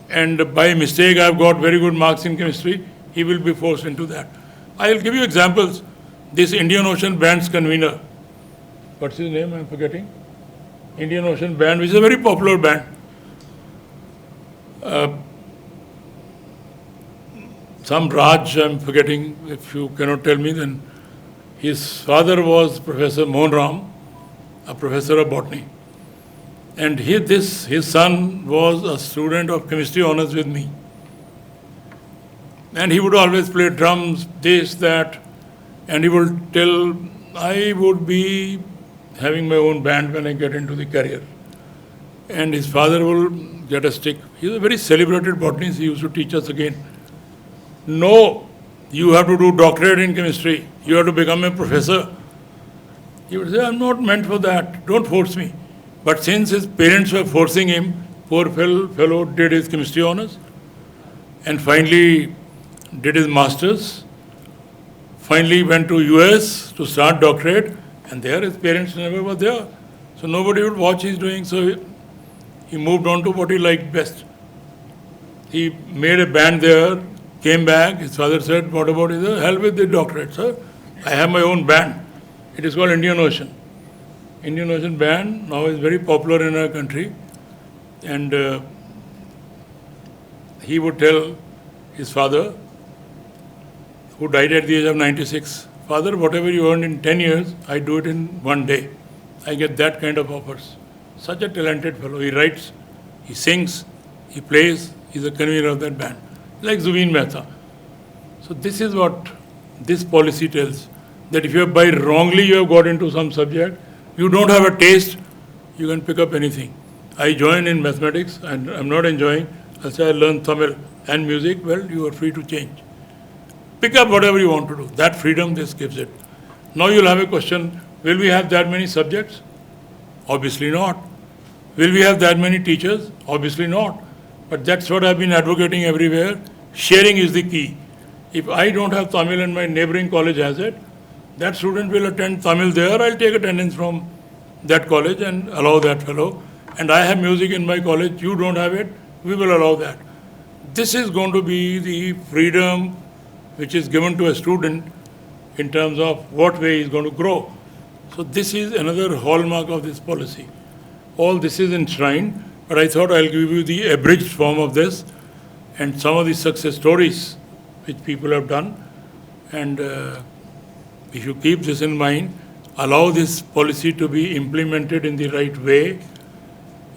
and by mistake I have got very good marks in chemistry, he will be forced into that. I'll give you examples. This Indian Ocean Band's convener, what's his name? I'm forgetting. Indian Ocean Band, which is a very popular band. Some Raj, I'm forgetting. If you cannot tell me, then his father was Professor Mohan Ram, a professor of botany. And his son was a student of chemistry honors with me. And he would always play drums, this, that, and he would tell, I would be having my own band when I get into the career. And his father will get a stick. He's a very celebrated botanist, he used to teach us again. No, you have to do doctorate in chemistry. You have to become a professor. He would say, I'm not meant for that. Don't force me. But since his parents were forcing him, poor fellow did his chemistry honors and finally did his masters. Finally went to US to start doctorate, and there his parents never were there. So nobody would watch he's doing. So he moved on to what he liked best. He made a band there, came back. His father said, what about it? Hell with the doctorate, sir. I have my own band. It is called Indian Ocean. Indian Ocean Band now is very popular in our country. And he would tell his father, who died at the age of 96, Father, whatever you earned in 10 years, I do it in 1 day. I get that kind of offers. Such a talented fellow. He writes, he sings, he plays, he's a convener of that band. Like Zubeen Mehta. So this is what this policy tells, that if you have by wrongly you have got into some subject, you don't have a taste, you can pick up anything. I join in mathematics and I'm not enjoying. I'll say I learn Tamil and music, well, you are free to change. Pick up whatever you want to do. That freedom this gives it. Now you'll have a question, will we have that many subjects? Obviously not. Will we have that many teachers? Obviously not. But that's what I've been advocating everywhere. Sharing is the key. If I don't have Tamil and my neighboring college has it, that student will attend Tamil there. I'll take attendance from that college and allow that fellow. And I have music in my college, you don't have it, we will allow that. This is going to be the freedom which is given to a student in terms of what way he is going to grow. So this is another hallmark of this policy. All this is enshrined but I thought I'll give you the abridged form of this and some of the success stories which people have done. And if you keep this in mind, allow this policy to be implemented in the right way,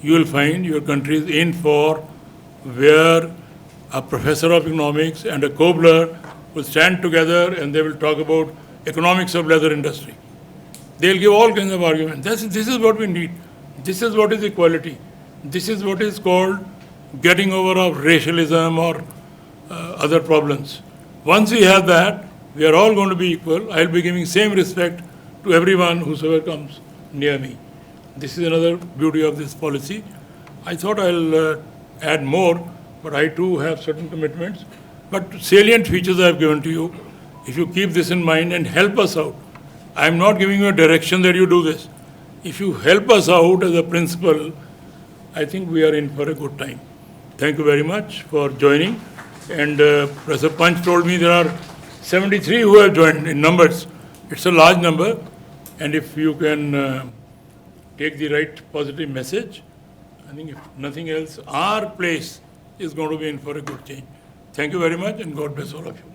you will find your country is in for where a professor of economics and a cobbler will stand together and they will talk about economics of leather industry. They'll give all kinds of arguments. This is what we need. This is what is equality. This is what is called getting over of racialism or other problems. Once we have that, we are all going to be equal. I'll be giving same respect to everyone whosoever comes near me. This is another beauty of this policy. I thought I'll add more, but I too have certain commitments. But salient features I have given to you. If you keep this in mind and help us out, I am not giving you a direction that you do this. If you help us out as a principal, I think we are in for a good time. Thank you very much for joining. And Professor Punch told me there are 73 who have joined in numbers. It's a large number. And if you can take the right positive message, I think if nothing else, our place is going to be in for a good change. Thank you very much and God bless all of you.